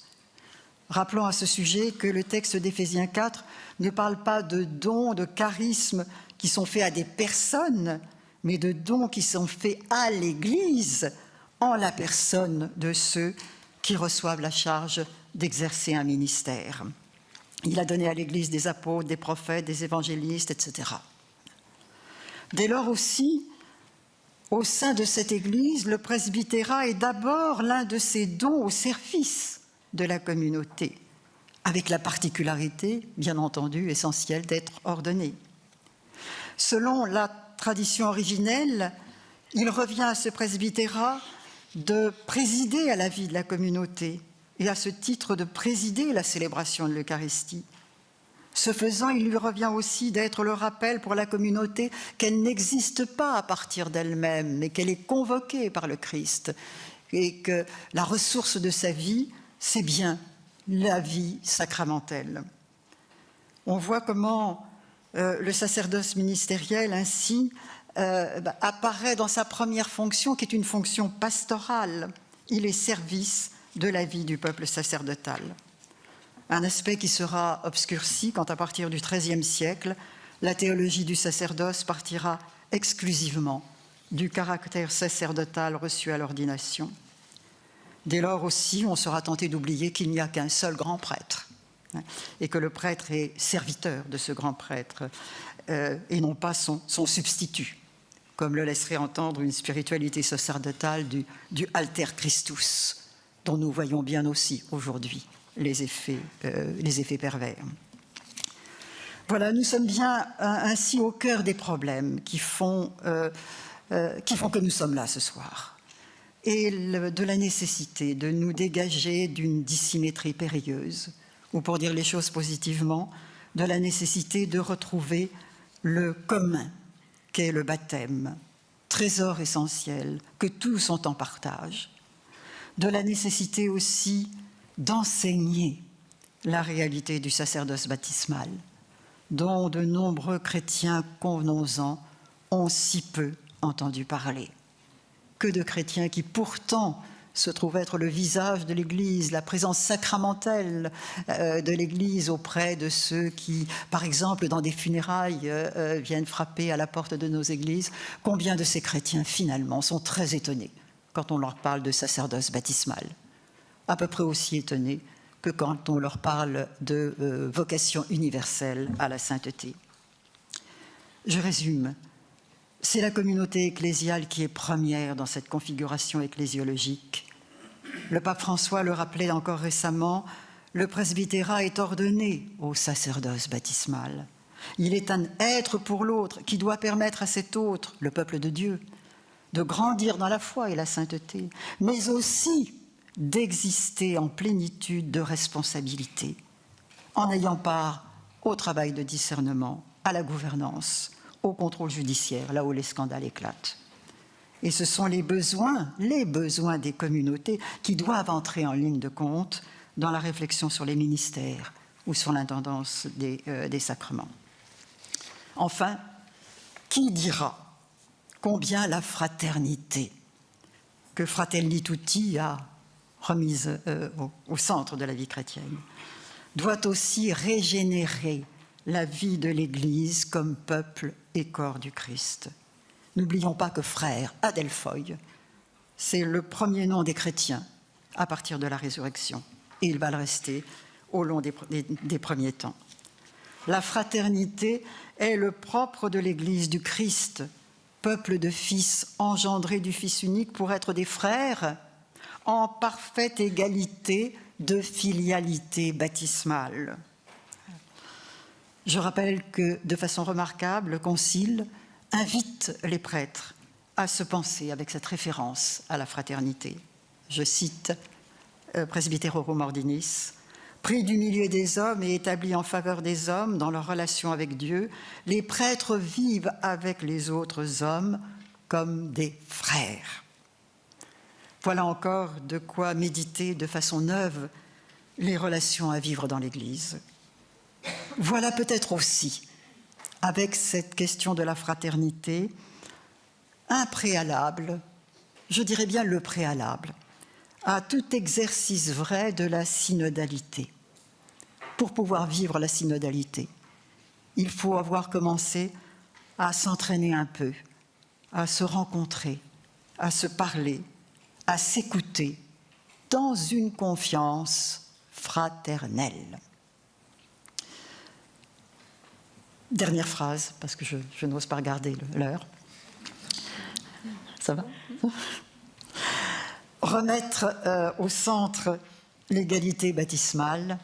Rappelons à ce sujet que le texte d'Éphésiens 4 ne parle pas de dons, de charismes qui sont faits à des personnes, mais de dons qui sont faits à l'Église en la personne de ceux qui reçoivent la charge d'exercer un ministère. Il a donné à l'Église des apôtres, des prophètes, des évangélistes, etc. Dès lors aussi, au sein de cette Église, le presbytérat est d'abord l'un de ces dons au service de la communauté, avec la particularité, bien entendu, essentielle d'être ordonné. Selon la tradition originelle, il revient à ce presbytérat de présider à la vie de la communauté et à ce titre de présider la célébration de l'Eucharistie. Ce faisant, il lui revient aussi d'être le rappel pour la communauté qu'elle n'existe pas à partir d'elle-même, mais qu'elle est convoquée par le Christ et que la ressource de sa vie, c'est bien la vie sacramentelle. On voit comment le sacerdoce ministériel ainsi apparaît dans sa première fonction, qui est une fonction pastorale. Il est service de la vie du peuple sacerdotal. Un aspect qui sera obscurci quand, à partir du XIIIe siècle, la théologie du sacerdoce partira exclusivement du caractère sacerdotal reçu à l'ordination. Dès lors aussi, on sera tenté d'oublier qu'il n'y a qu'un seul grand prêtre, et que le prêtre est serviteur de ce grand prêtre, et non pas son substitut, comme le laisserait entendre une spiritualité sacerdotale du alter Christus, dont nous voyons bien aussi aujourd'hui les effets pervers. Voilà, nous sommes bien ainsi au cœur des problèmes qui font que nous sommes là ce soir, et de la nécessité de nous dégager d'une dissymétrie périlleuse, ou pour dire les choses positivement, de la nécessité de retrouver le commun qu'est le baptême, trésor essentiel que tous ont en partage, de la nécessité aussi d'enseigner la réalité du sacerdoce baptismal, dont de nombreux chrétiens, convenons-en, ont si peu entendu parler. Que de chrétiens qui pourtant se trouvent être le visage de l'Église, la présence sacramentelle de l'Église auprès de ceux qui, par exemple, dans des funérailles, viennent frapper à la porte de nos églises. Combien de ces chrétiens, finalement, sont très étonnés quand on leur parle de sacerdoce baptismal, à peu près aussi étonnés que quand on leur parle de vocation universelle à la sainteté. Je résume. C'est la communauté ecclésiale qui est première dans cette configuration ecclésiologique. Le pape François le rappelait encore récemment, le presbytérat est ordonné au sacerdoce baptismal. Il est un être pour l'autre qui doit permettre à cet autre, le peuple de Dieu, de grandir dans la foi et la sainteté, mais aussi d'exister en plénitude de responsabilité, en ayant part au travail de discernement, à la gouvernance, au contrôle judiciaire, là où les scandales éclatent. Et ce sont les besoins des communautés qui doivent entrer en ligne de compte dans la réflexion sur les ministères ou sur l'intendance des sacrements. Enfin, qui dira combien la fraternité, que Fratelli Tutti a remise au centre de la vie chrétienne, doit aussi régénérer la vie de l'Église comme peuple et corps du Christ. N'oublions pas que frère, Adelphoi, c'est le premier nom des chrétiens à partir de la résurrection, et il va le rester au long des premiers temps. La fraternité est le propre de l'Église du Christ, peuple de fils engendrés du Fils unique pour être des frères en parfaite égalité de filialité baptismale. Je rappelle que, de façon remarquable, le Concile invite les prêtres à se penser avec cette référence à la fraternité. Je cite Presbyterorum Ordinis, « Pris du milieu des hommes et établis en faveur des hommes dans leur relation avec Dieu, les prêtres vivent avec les autres hommes comme des frères. » Voilà encore de quoi méditer de façon neuve les relations à vivre dans l'Église. Voilà peut-être aussi, avec cette question de la fraternité, un préalable, je dirais bien le préalable, à tout exercice vrai de la synodalité. Pour pouvoir vivre la synodalité, il faut avoir commencé à s'entraîner un peu, à se rencontrer, à se parler, à s'écouter dans une confiance fraternelle. Dernière phrase, parce que je n'ose pas regarder l'heure. Ça va ? Remettre au centre l'égalité baptismale,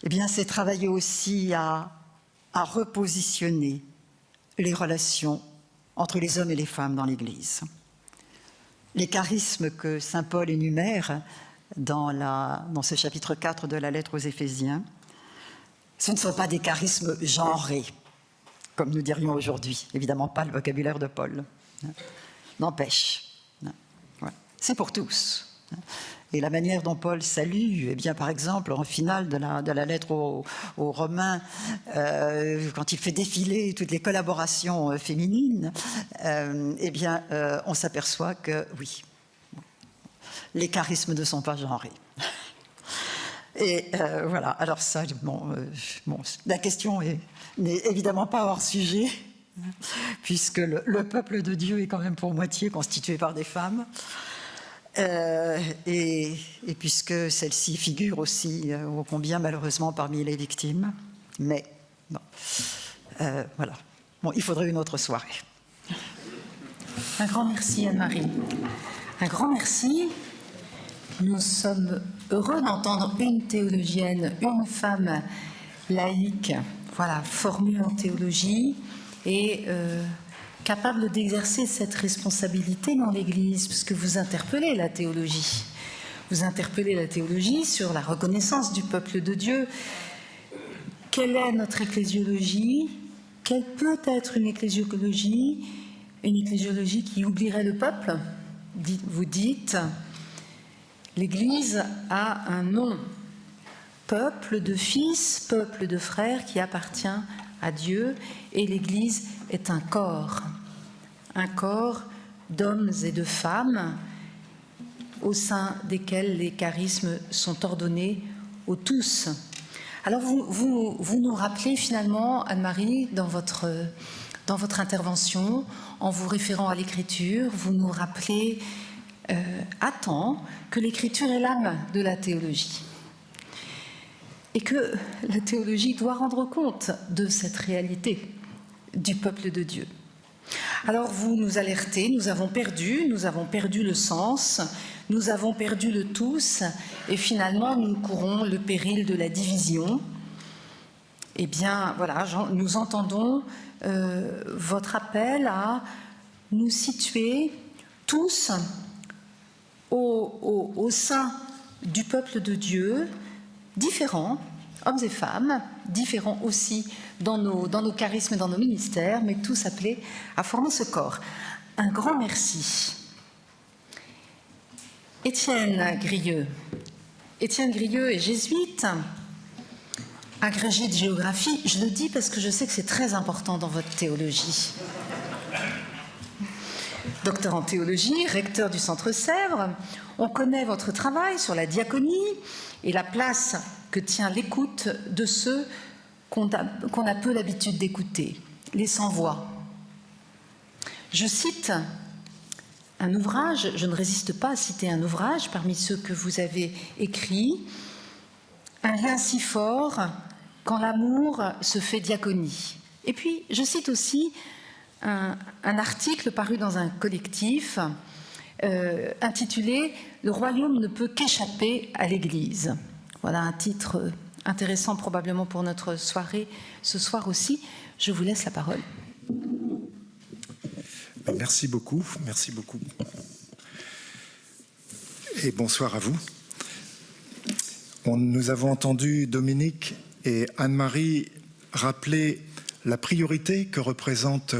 eh bien, c'est travailler aussi à repositionner les relations entre les hommes et les femmes dans l'Église. Les charismes que saint Paul énumère dans ce chapitre 4 de la lettre aux Éphésiens, ce ne sont pas des charismes genrés, comme nous dirions aujourd'hui. Évidemment pas le vocabulaire de Paul. N'empêche. C'est pour tous. Et la manière dont Paul salue, eh bien, par exemple, en finale de la lettre aux Romains, quand il fait défiler toutes les collaborations féminines, eh bien, on s'aperçoit que, oui, les charismes ne sont pas genrés. Et voilà, alors ça, la question n'est évidemment pas hors sujet, puisque le peuple de Dieu est quand même pour moitié constitué par des femmes, et puisque celle-ci figure aussi ô combien malheureusement parmi les victimes. Mais bon, voilà. Bon, il faudrait une autre soirée. Un grand merci Anne-Marie. Un grand merci. Nous sommes heureux d'entendre une théologienne, une femme laïque, voilà, formée en théologie et capable d'exercer cette responsabilité dans l'Église, puisque vous interpellez la théologie. Vous interpellez la théologie sur la reconnaissance du peuple de Dieu. Quelle est notre ecclésiologie? Quelle peut être une ecclésiologie qui oublierait le peuple? Vous dites, l'Église a un nom, peuple de fils, peuple de frères qui appartient à Dieu, et l'Église est un corps d'hommes et de femmes au sein desquels les charismes sont ordonnés aux tous. Alors vous nous rappelez finalement, Anne-Marie, dans votre intervention, en vous référant à l'Écriture, vous nous rappelez à temps que l'Écriture est l'âme de la théologie et que la théologie doit rendre compte de cette réalité du peuple de Dieu. Alors vous nous alertez, nous avons perdu le sens, nous avons perdu le tous, et finalement nous courons le péril de la division. Eh bien voilà, nous entendons votre appel à nous situer tous au sein du peuple de Dieu, différents, hommes et femmes, différents aussi dans nos charismes et dans nos ministères, mais tous appelés à former ce corps. Un grand merci. Étienne Grieux est jésuite, agrégé de géographie. Je le dis parce que je sais que c'est très important dans votre théologie. Docteur en théologie, recteur du Centre Sèvres, on connaît votre travail sur la diaconie et la place que tient l'écoute de ceux qu'on a peu l'habitude d'écouter, les sans-voix. Je cite un ouvrage, je ne résiste pas à citer un ouvrage parmi ceux que vous avez écrits, Un lien si fort quand l'amour se fait diaconie. Et puis, je cite aussi un article paru dans un collectif intitulé « Le royaume ne peut qu'échapper à l'Église ». Voilà un titre intéressant probablement pour notre soirée ce soir aussi. Je vous laisse la parole. Merci beaucoup. Et bonsoir à vous. Nous avons entendu Dominique et Anne-Marie rappeler la priorité que représente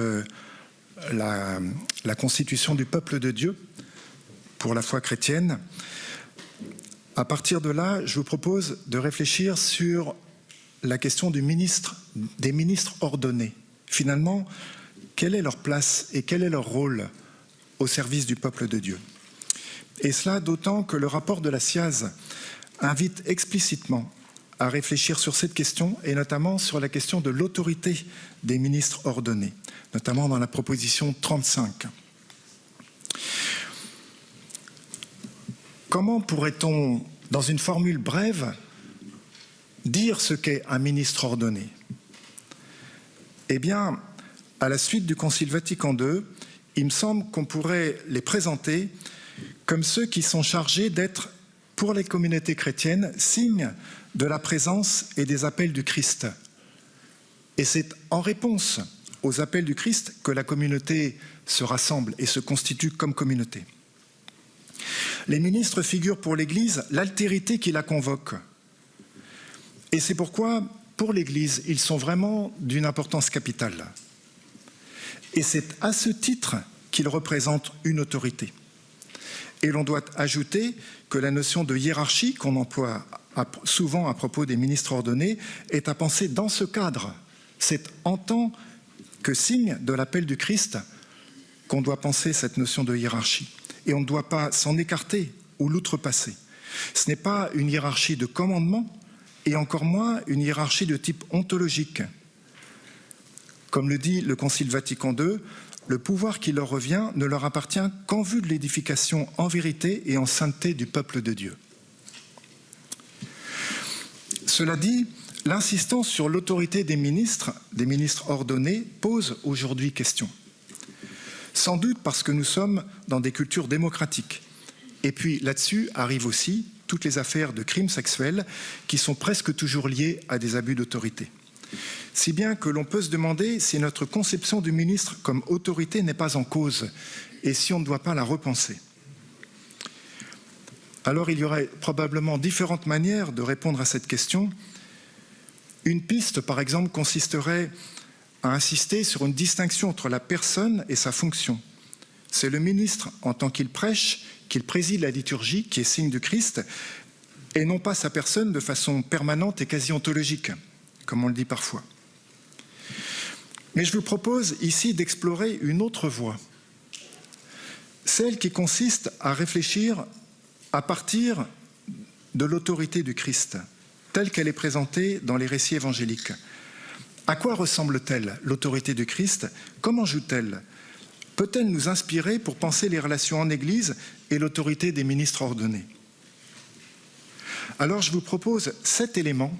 la constitution du peuple de Dieu pour la foi chrétienne. À partir de là, je vous propose de réfléchir sur la question des ministres ordonnés. Finalement, quelle est leur place et quel est leur rôle au service du peuple de Dieu? Et cela d'autant que le rapport de la SIAZ invite explicitement à réfléchir sur cette question et notamment sur la question de l'autorité des ministres ordonnés, notamment dans la proposition 35. Comment pourrait-on, dans une formule brève, dire ce qu'est un ministre ordonné? Eh bien, à la suite du Concile Vatican II, il me semble qu'on pourrait les présenter comme ceux qui sont chargés d'être, pour les communautés chrétiennes, signe de la présence et des appels du Christ. Et c'est en réponse aux appels du Christ que la communauté se rassemble et se constitue comme communauté. Les ministres figurent pour l'Église l'altérité qui la convoque. Et c'est pourquoi, pour l'Église, ils sont vraiment d'une importance capitale. Et c'est à ce titre qu'ils représentent une autorité. Et l'on doit ajouter que la notion de hiérarchie qu'on emploie souvent à propos des ministres ordonnés est à penser dans ce cadre. C'est en tant que signe de l'appel du Christ qu'on doit penser cette notion de hiérarchie. Et on ne doit pas s'en écarter ou l'outrepasser. Ce n'est pas une hiérarchie de commandement et encore moins une hiérarchie de type ontologique. Comme le dit le Concile Vatican II, le pouvoir qui leur revient ne leur appartient qu'en vue de l'édification en vérité et en sainteté du peuple de Dieu. Cela dit, l'insistance sur l'autorité des ministres ordonnés, pose aujourd'hui question. Sans doute parce que nous sommes dans des cultures démocratiques. Et puis là-dessus arrivent aussi toutes les affaires de crimes sexuels qui sont presque toujours liées à des abus d'autorité. Si bien que l'on peut se demander si notre conception du ministre comme autorité n'est pas en cause et si on ne doit pas la repenser. Alors il y aurait probablement différentes manières de répondre à cette question. Une piste, par exemple, consisterait à insister sur une distinction entre la personne et sa fonction. C'est le ministre, en tant qu'il prêche, qu'il préside la liturgie, qui est signe du Christ, et non pas sa personne de façon permanente et quasi ontologique, comme on le dit parfois. Mais je vous propose ici d'explorer une autre voie, celle qui consiste à réfléchir à partir de l'autorité du Christ, telle qu'elle est présentée dans les récits évangéliques. À quoi ressemble-t-elle, l'autorité du Christ? Comment joue-t-elle? Peut-elle nous inspirer pour penser les relations en Église et l'autorité des ministres ordonnés? Alors je vous propose 7 éléments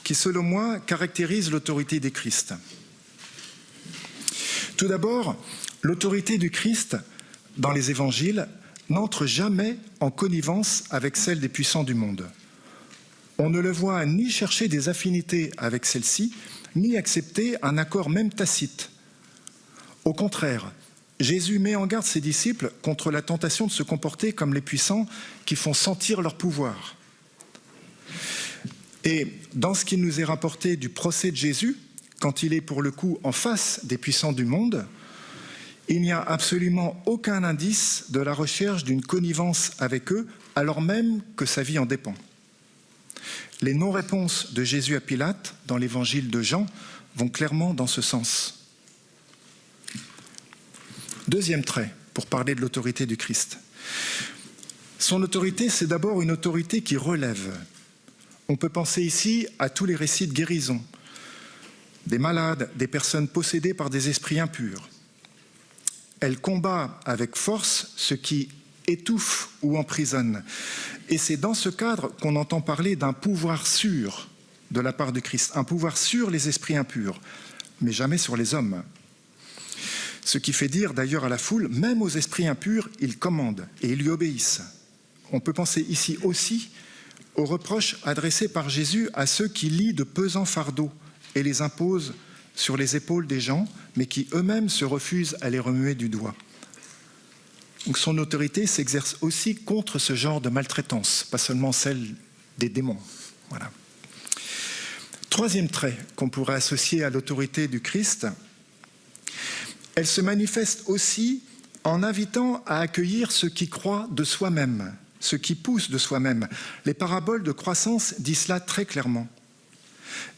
qui, selon moi, caractérisent l'autorité du Christ. Tout d'abord, l'autorité du Christ dans les évangiles n'entre jamais en connivence avec celle des puissants du monde. On ne le voit ni chercher des affinités avec celle-ci, ni accepter un accord même tacite. Au contraire, Jésus met en garde ses disciples contre la tentation de se comporter comme les puissants qui font sentir leur pouvoir. Et dans ce qui nous est rapporté du procès de Jésus, quand il est pour le coup en face des puissants du monde, il n'y a absolument aucun indice de la recherche d'une connivence avec eux, alors même que sa vie en dépend. Les non-réponses de Jésus à Pilate dans l'évangile de Jean vont clairement dans ce sens. Deuxième trait, pour parler de l'autorité du Christ. Son autorité, c'est d'abord une autorité qui relève. On peut penser ici à tous les récits de guérison, des malades, des personnes possédées par des esprits impurs. Elle combat avec force ce qui étouffe ou emprisonne. Et c'est dans ce cadre qu'on entend parler d'un pouvoir sûr de la part de Christ, un pouvoir sur les esprits impurs, mais jamais sur les hommes. Ce qui fait dire d'ailleurs à la foule, même aux esprits impurs, il commande et ils lui obéissent. On peut penser ici aussi aux reproches adressés par Jésus à ceux qui lient de pesants fardeaux et les imposent sur les épaules des gens, mais qui eux-mêmes se refusent à les remuer du doigt. Donc son autorité s'exerce aussi contre ce genre de maltraitance, pas seulement celle des démons. Voilà. Troisième trait qu'on pourrait associer à l'autorité du Christ, elle se manifeste aussi en invitant à accueillir ce qui croît de soi-même, ce qui pousse de soi-même. Les paraboles de croissance disent cela très clairement.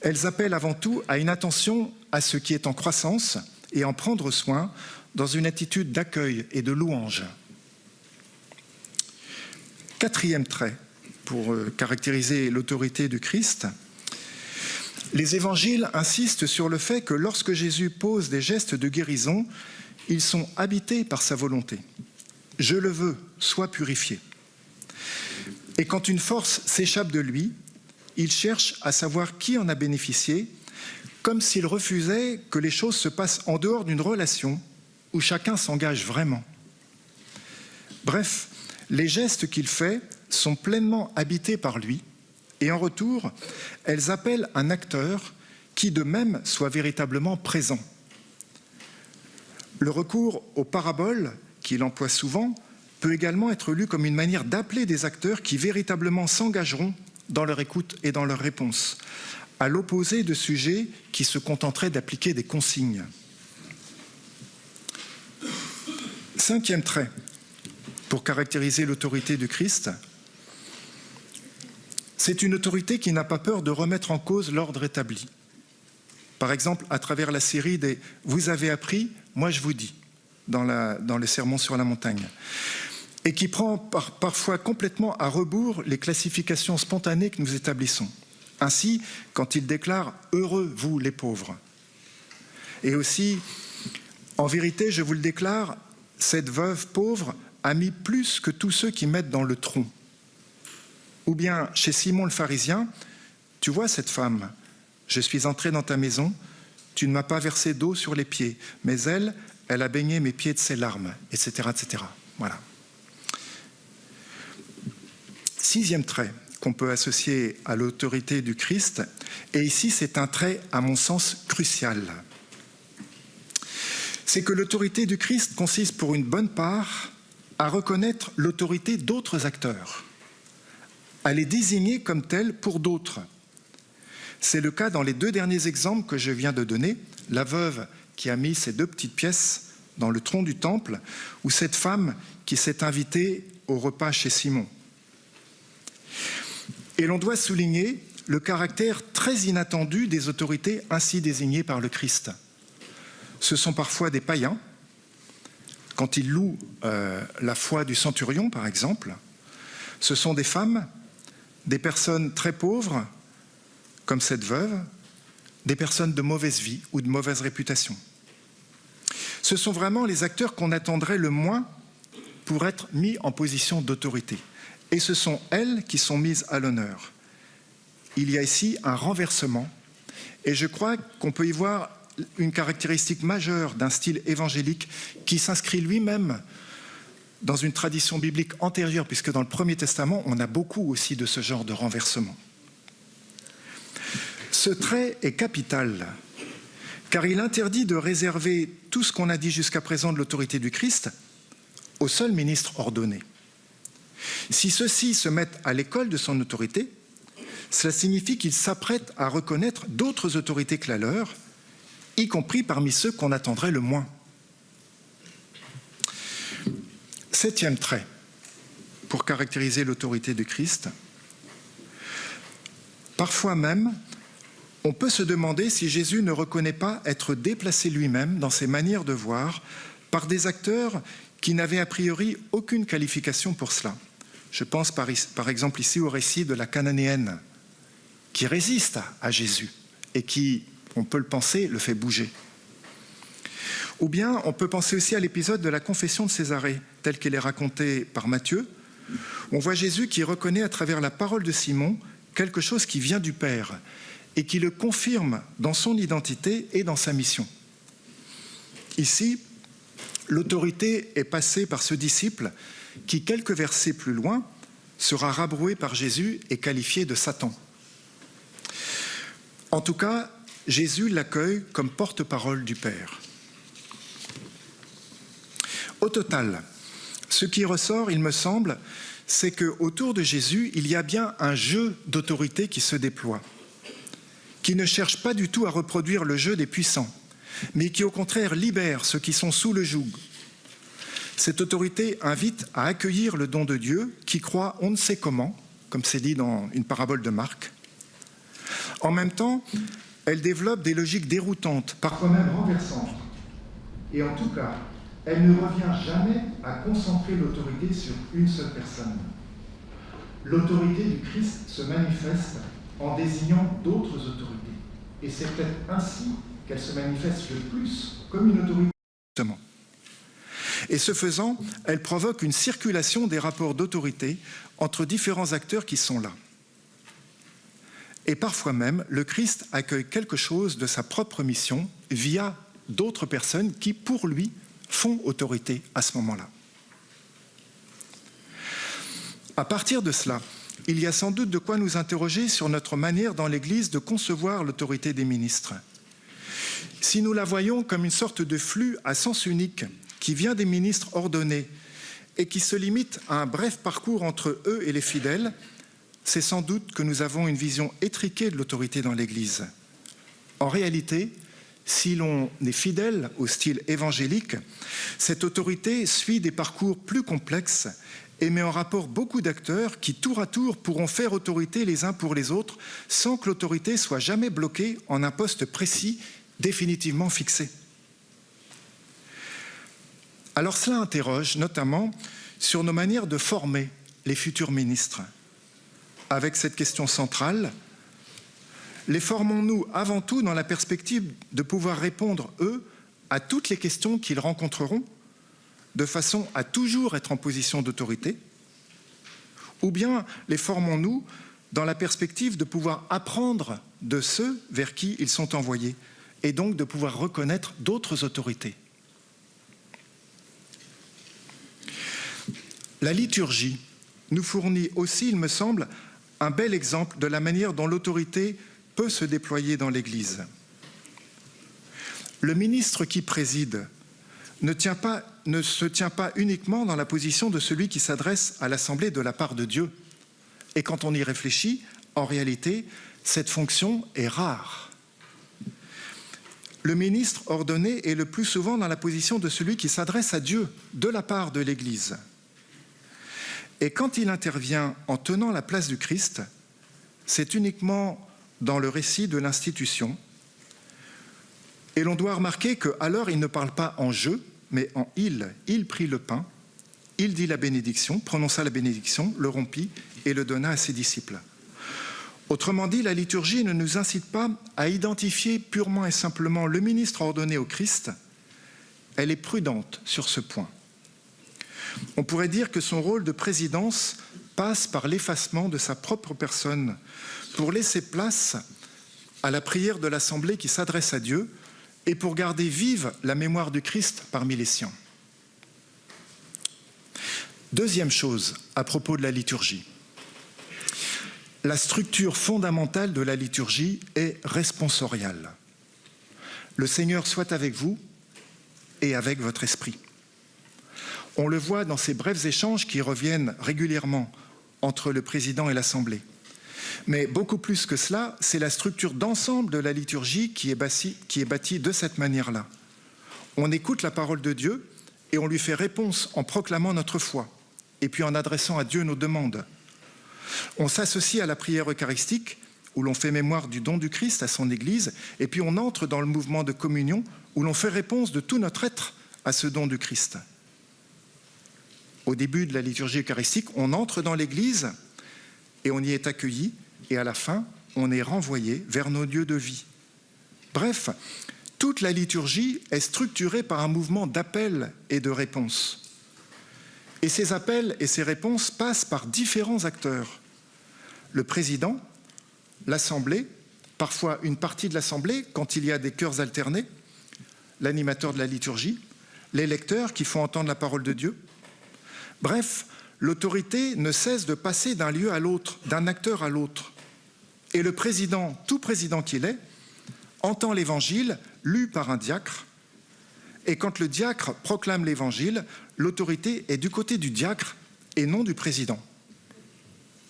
Elles appellent avant tout à une attention à ce qui est en croissance et en prendre soin dans une attitude d'accueil et de louange. Quatrième trait pour caractériser l'autorité du Christ, les évangiles insistent sur le fait que lorsque Jésus pose des gestes de guérison, ils sont habités par sa volonté. Je le veux, sois purifié. Et quand une force s'échappe de lui, il cherche à savoir qui en a bénéficié, comme s'il refusait que les choses se passent en dehors d'une relation où chacun s'engage vraiment. Bref, les gestes qu'il fait sont pleinement habités par lui, et en retour, elles appellent un acteur qui de même soit véritablement présent. Le recours aux paraboles, qu'il emploie souvent, peut également être lu comme une manière d'appeler des acteurs qui véritablement s'engageront dans leur écoute et dans leur réponse, à l'opposé de sujets qui se contenteraient d'appliquer des consignes. Cinquième trait, pour caractériser l'autorité du Christ, c'est une autorité qui n'a pas peur de remettre en cause l'ordre établi. Par exemple, à travers la série des « Vous avez appris, moi je vous dis » dans le Sermon sur la montagne, et qui prend parfois complètement à rebours les classifications spontanées que nous établissons. Ainsi, quand il déclare « Heureux, vous les pauvres », Et aussi, en vérité, je vous le déclare, cette veuve pauvre a mis plus que tous ceux qui mettent dans le tronc. Ou bien, chez Simon le pharisien, tu vois cette femme, je suis entré dans ta maison, tu ne m'as pas versé d'eau sur les pieds, mais elle a baigné mes pieds de ses larmes, etc., etc. Voilà. 6e trait qu'on peut associer à l'autorité du Christ, et ici c'est un trait à mon sens crucial. C'est que l'autorité du Christ consiste pour une bonne part à reconnaître l'autorité d'autres acteurs, à les désigner comme tels pour d'autres. C'est le cas dans les 2 derniers exemples que je viens de donner, la veuve qui a mis ses 2 petites pièces dans le tronc du temple, ou cette femme qui s'est invitée au repas chez Simon. Et l'on doit souligner le caractère très inattendu des autorités ainsi désignées par le Christ. Ce sont parfois des païens, quand ils louent la foi du centurion, par exemple. Ce sont des femmes, des personnes très pauvres, comme cette veuve, des personnes de mauvaise vie ou de mauvaise réputation. Ce sont vraiment les acteurs qu'on attendrait le moins pour être mis en position d'autorité. Et ce sont elles qui sont mises à l'honneur. Il y a ici un renversement, et je crois qu'on peut y voir une caractéristique majeure d'un style évangélique qui s'inscrit lui-même dans une tradition biblique antérieure, puisque dans le Premier Testament, on a beaucoup aussi de ce genre de renversement. Ce trait est capital, car il interdit de réserver tout ce qu'on a dit jusqu'à présent de l'autorité du Christ au seul ministre ordonné. Si ceux-ci se mettent à l'école de son autorité, cela signifie qu'ils s'apprêtent à reconnaître d'autres autorités que la leur, y compris parmi ceux qu'on attendrait le moins. 7e trait, pour caractériser l'autorité du Christ. Parfois même, on peut se demander si Jésus ne reconnaît pas être déplacé lui-même dans ses manières de voir par des acteurs qui n'avaient a priori aucune qualification pour cela. Je pense par exemple ici au récit de la Cananéenne, qui résiste à Jésus et qui, on peut le penser, le fait bouger. Ou bien on peut penser aussi à l'épisode de la confession de Césarée, tel qu'elle est racontée par Matthieu. On voit Jésus qui reconnaît à travers la parole de Simon quelque chose qui vient du Père et qui le confirme dans son identité et dans sa mission. Ici, l'autorité est passée par ce disciple qui, quelques versets plus loin, sera rabroué par Jésus et qualifié de Satan. En tout cas, Jésus l'accueille comme porte-parole du Père. Au total, ce qui ressort, il me semble, c'est qu'autour de Jésus, il y a bien un jeu d'autorité qui se déploie, qui ne cherche pas du tout à reproduire le jeu des puissants, mais qui au contraire libère ceux qui sont sous le joug. Cette autorité invite à accueillir le don de Dieu qui croit on ne sait comment, comme c'est dit dans une parabole de Marc. En même temps, elle développe des logiques déroutantes, parfois même renversantes. Et en tout cas, elle ne revient jamais à concentrer l'autorité sur une seule personne. L'autorité du Christ se manifeste en désignant d'autres autorités. Et c'est peut-être ainsi qu'elle se manifeste le plus comme une autorité. Et ce faisant, elle provoque une circulation des rapports d'autorité entre différents acteurs qui sont là. Et parfois même, le Christ accueille quelque chose de sa propre mission via d'autres personnes qui, pour lui, font autorité à ce moment-là. À partir de cela, il y a sans doute de quoi nous interroger sur notre manière dans l'Église de concevoir l'autorité des ministres. Si nous la voyons comme une sorte de flux à sens unique qui vient des ministres ordonnés et qui se limite à un bref parcours entre eux et les fidèles, c'est sans doute que nous avons une vision étriquée de l'autorité dans l'Église. En réalité, si l'on est fidèle au style évangélique, cette autorité suit des parcours plus complexes et met en rapport beaucoup d'acteurs qui, tour à tour, pourront faire autorité les uns pour les autres sans que l'autorité soit jamais bloquée en un poste précis, définitivement fixé. Alors cela interroge notamment sur nos manières de former les futurs ministres, avec cette question centrale, Les formons-nous avant tout dans la perspective de pouvoir répondre, eux, à toutes les questions qu'ils rencontreront, de façon à toujours être en position d'autorité? Ou bien les formons-nous dans la perspective de pouvoir apprendre de ceux vers qui ils sont envoyés, et donc de pouvoir reconnaître d'autres autorités? La liturgie nous fournit aussi, il me semble, un bel exemple de la manière dont l'autorité peut se déployer dans l'Église. Le ministre qui préside ne se tient pas uniquement dans la position de celui qui s'adresse à l'Assemblée de la part de Dieu. Et quand on y réfléchit, en réalité, cette fonction est rare. Le ministre ordonné est le plus souvent dans la position de celui qui s'adresse à Dieu de la part de l'Église. Et quand il intervient en tenant la place du Christ, c'est uniquement dans le récit de l'institution. Et l'on doit remarquer qu'alors il ne parle pas en je, mais en il. Il prit le pain, il dit la bénédiction, prononça la bénédiction, le rompit et le donna à ses disciples. Autrement dit, la liturgie ne nous incite pas à identifier purement et simplement le ministre ordonné au Christ. Elle est prudente sur ce point. On pourrait dire que son rôle de présidence passe par l'effacement de sa propre personne pour laisser place à la prière de l'Assemblée qui s'adresse à Dieu et pour garder vive la mémoire du Christ parmi les siens. Deuxième chose à propos de la liturgie. La structure fondamentale de la liturgie est responsoriale. Le Seigneur soit avec vous et avec votre esprit. On le voit dans ces brefs échanges qui reviennent régulièrement entre le président et l'Assemblée. Mais beaucoup plus que cela, c'est la structure d'ensemble de la liturgie qui est bâtie de cette manière-là. On écoute la parole de Dieu et on lui fait réponse en proclamant notre foi et puis en adressant à Dieu nos demandes. On s'associe à la prière eucharistique où l'on fait mémoire du don du Christ à son Église et puis on entre dans le mouvement de communion où l'on fait réponse de tout notre être à ce don du Christ. Au début de la liturgie eucharistique, on entre dans l'Église et on y est accueilli, et à la fin, on est renvoyé vers nos lieux de vie. Bref, toute la liturgie est structurée par un mouvement d'appel et de réponse. Et ces appels et ces réponses passent par différents acteurs. Le président, l'Assemblée, parfois une partie de l'Assemblée, quand il y a des chœurs alternés, l'animateur de la liturgie, les lecteurs qui font entendre la parole de Dieu. Bref, l'autorité ne cesse de passer d'un lieu à l'autre, d'un acteur à l'autre. Et le président, tout président qu'il est, entend l'évangile lu par un diacre. Et quand le diacre proclame l'évangile, l'autorité est du côté du diacre et non du président.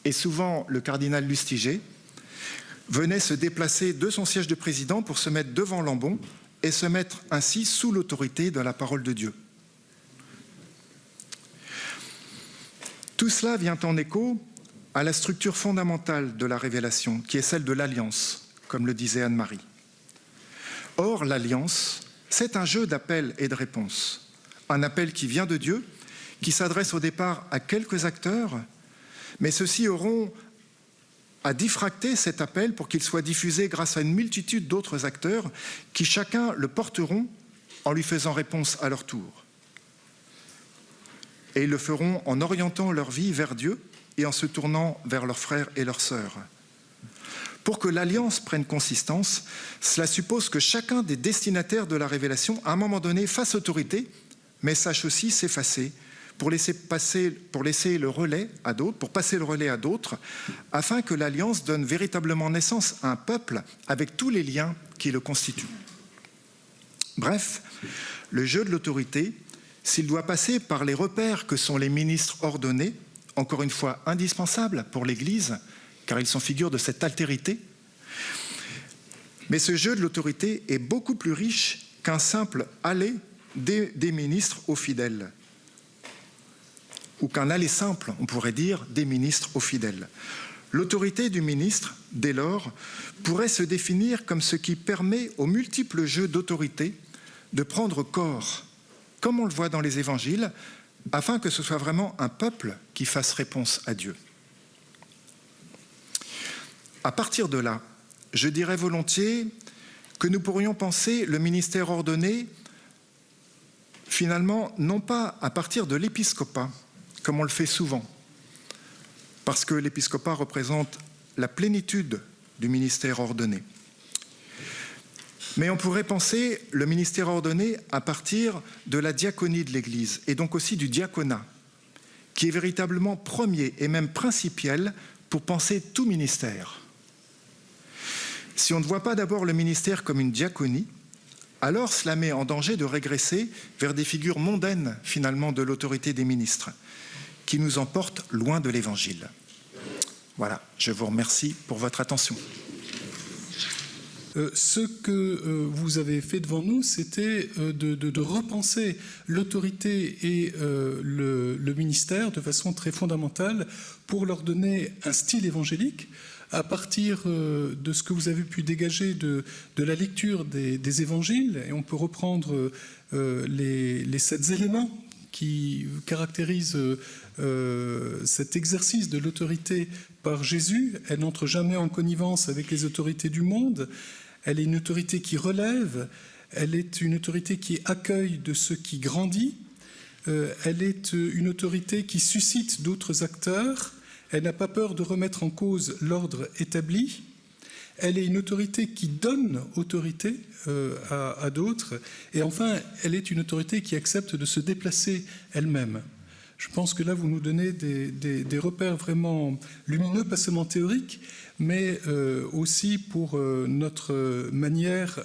Et souvent, le cardinal Lustiger venait se déplacer de son siège de président pour se mettre devant l'ambon et se mettre ainsi sous l'autorité de la parole de Dieu. Tout cela vient en écho à la structure fondamentale de la révélation, qui est celle de l'alliance, comme le disait Anne-Marie. Or, l'alliance, c'est un jeu d'appel et de réponse. Un appel qui vient de Dieu, qui s'adresse au départ à quelques acteurs, mais ceux-ci auront à diffracter cet appel pour qu'il soit diffusé grâce à une multitude d'autres acteurs qui chacun le porteront en lui faisant réponse à leur tour. Et ils le feront en orientant leur vie vers Dieu et en se tournant vers leurs frères et leurs sœurs. Pour que l'alliance prenne consistance, cela suppose que chacun des destinataires de la révélation, à un moment donné, fasse autorité, mais sache aussi s'effacer pour passer le relais à d'autres, afin que l'alliance donne véritablement naissance à un peuple avec tous les liens qui le constituent. Bref, le jeu de l'autorité, s'il doit passer par les repères que sont les ministres ordonnés, encore une fois indispensables pour l'Église, car ils sont figures de cette altérité, mais ce jeu de l'autorité est beaucoup plus riche qu'un simple aller des ministres aux fidèles, ou qu'un aller simple, on pourrait dire, des ministres aux fidèles. L'autorité du ministre, dès lors, pourrait se définir comme ce qui permet aux multiples jeux d'autorité de prendre corps, comme on le voit dans les évangiles, afin que ce soit vraiment un peuple qui fasse réponse à Dieu. À partir de là, je dirais volontiers que nous pourrions penser le ministère ordonné finalement non pas à partir de l'épiscopat, comme on le fait souvent, parce que l'épiscopat représente la plénitude du ministère ordonné. Mais on pourrait penser le ministère ordonné à partir de la diaconie de l'Église, et donc aussi du diaconat, qui est véritablement premier et même principiel pour penser tout ministère. Si on ne voit pas d'abord le ministère comme une diaconie, alors cela met en danger de régresser vers des figures mondaines, finalement, de l'autorité des ministres, qui nous emportent loin de l'Évangile. Voilà, je vous remercie pour votre attention. Ce que vous avez fait devant nous, c'était de repenser l'autorité et le ministère de façon très fondamentale pour leur donner un style évangélique à partir de ce que vous avez pu dégager de la lecture des évangiles. Et on peut reprendre les 7 éléments qui caractérisent cet exercice de l'autorité par Jésus. Elle n'entre jamais en connivence avec les autorités du monde. Elle est une autorité qui relève, elle est une autorité qui accueille de ce qui grandit, elle est une autorité qui suscite d'autres acteurs, elle n'a pas peur de remettre en cause l'ordre établi, elle est une autorité qui donne autorité à d'autres, et enfin, elle est une autorité qui accepte de se déplacer elle-même. Je pense que là, vous nous donnez des repères vraiment lumineux, pas seulement théoriques, mais aussi pour notre manière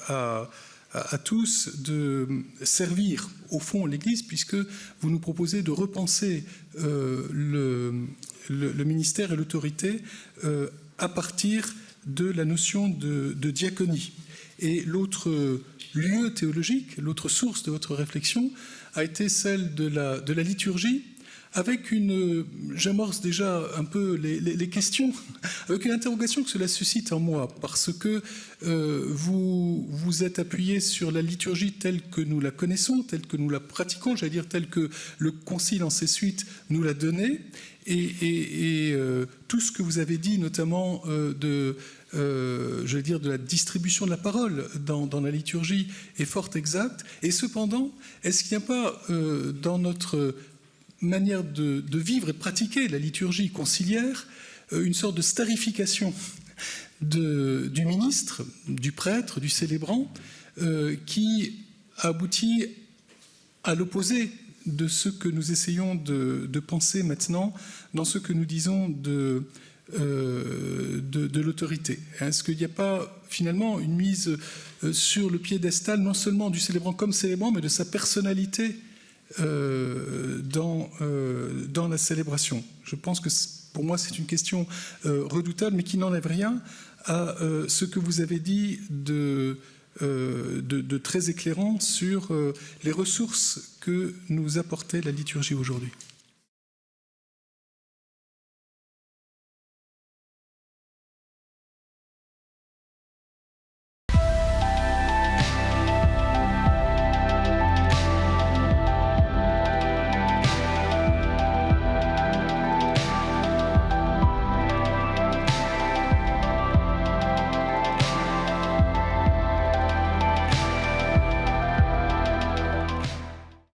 à tous de servir, au fond, l'Église, puisque vous nous proposez de repenser le ministère et l'autorité à partir de la notion de diaconie. Et l'autre lieu théologique, l'autre source de votre réflexion, a été celle de la liturgie, avec j'amorce déjà un peu les questions, avec une interrogation que cela suscite en moi, parce que vous êtes appuyé sur la liturgie telle que nous la connaissons, telle que nous la pratiquons, j'allais dire telle que le Concile en ses suites nous l'a donnée, et tout ce que vous avez dit, notamment de la distribution de la parole dans la liturgie est fort exact. Et cependant, est-ce qu'il n'y a pas dans notre manière de vivre et de pratiquer la liturgie conciliaire une sorte de starification du ministre, du prêtre, du célébrant, qui aboutit à l'opposé de ce que nous essayons de penser maintenant dans ce que nous disons de l'autorité. Est-ce qu'il n'y a pas finalement une mise sur le piédestal non seulement du célébrant comme célébrant, mais de sa personnalité dans la célébration? Je pense que pour moi c'est une question redoutable, mais qui n'enlève rien à ce que vous avez dit de très éclairant sur les ressources que nous apportait la liturgie aujourd'hui.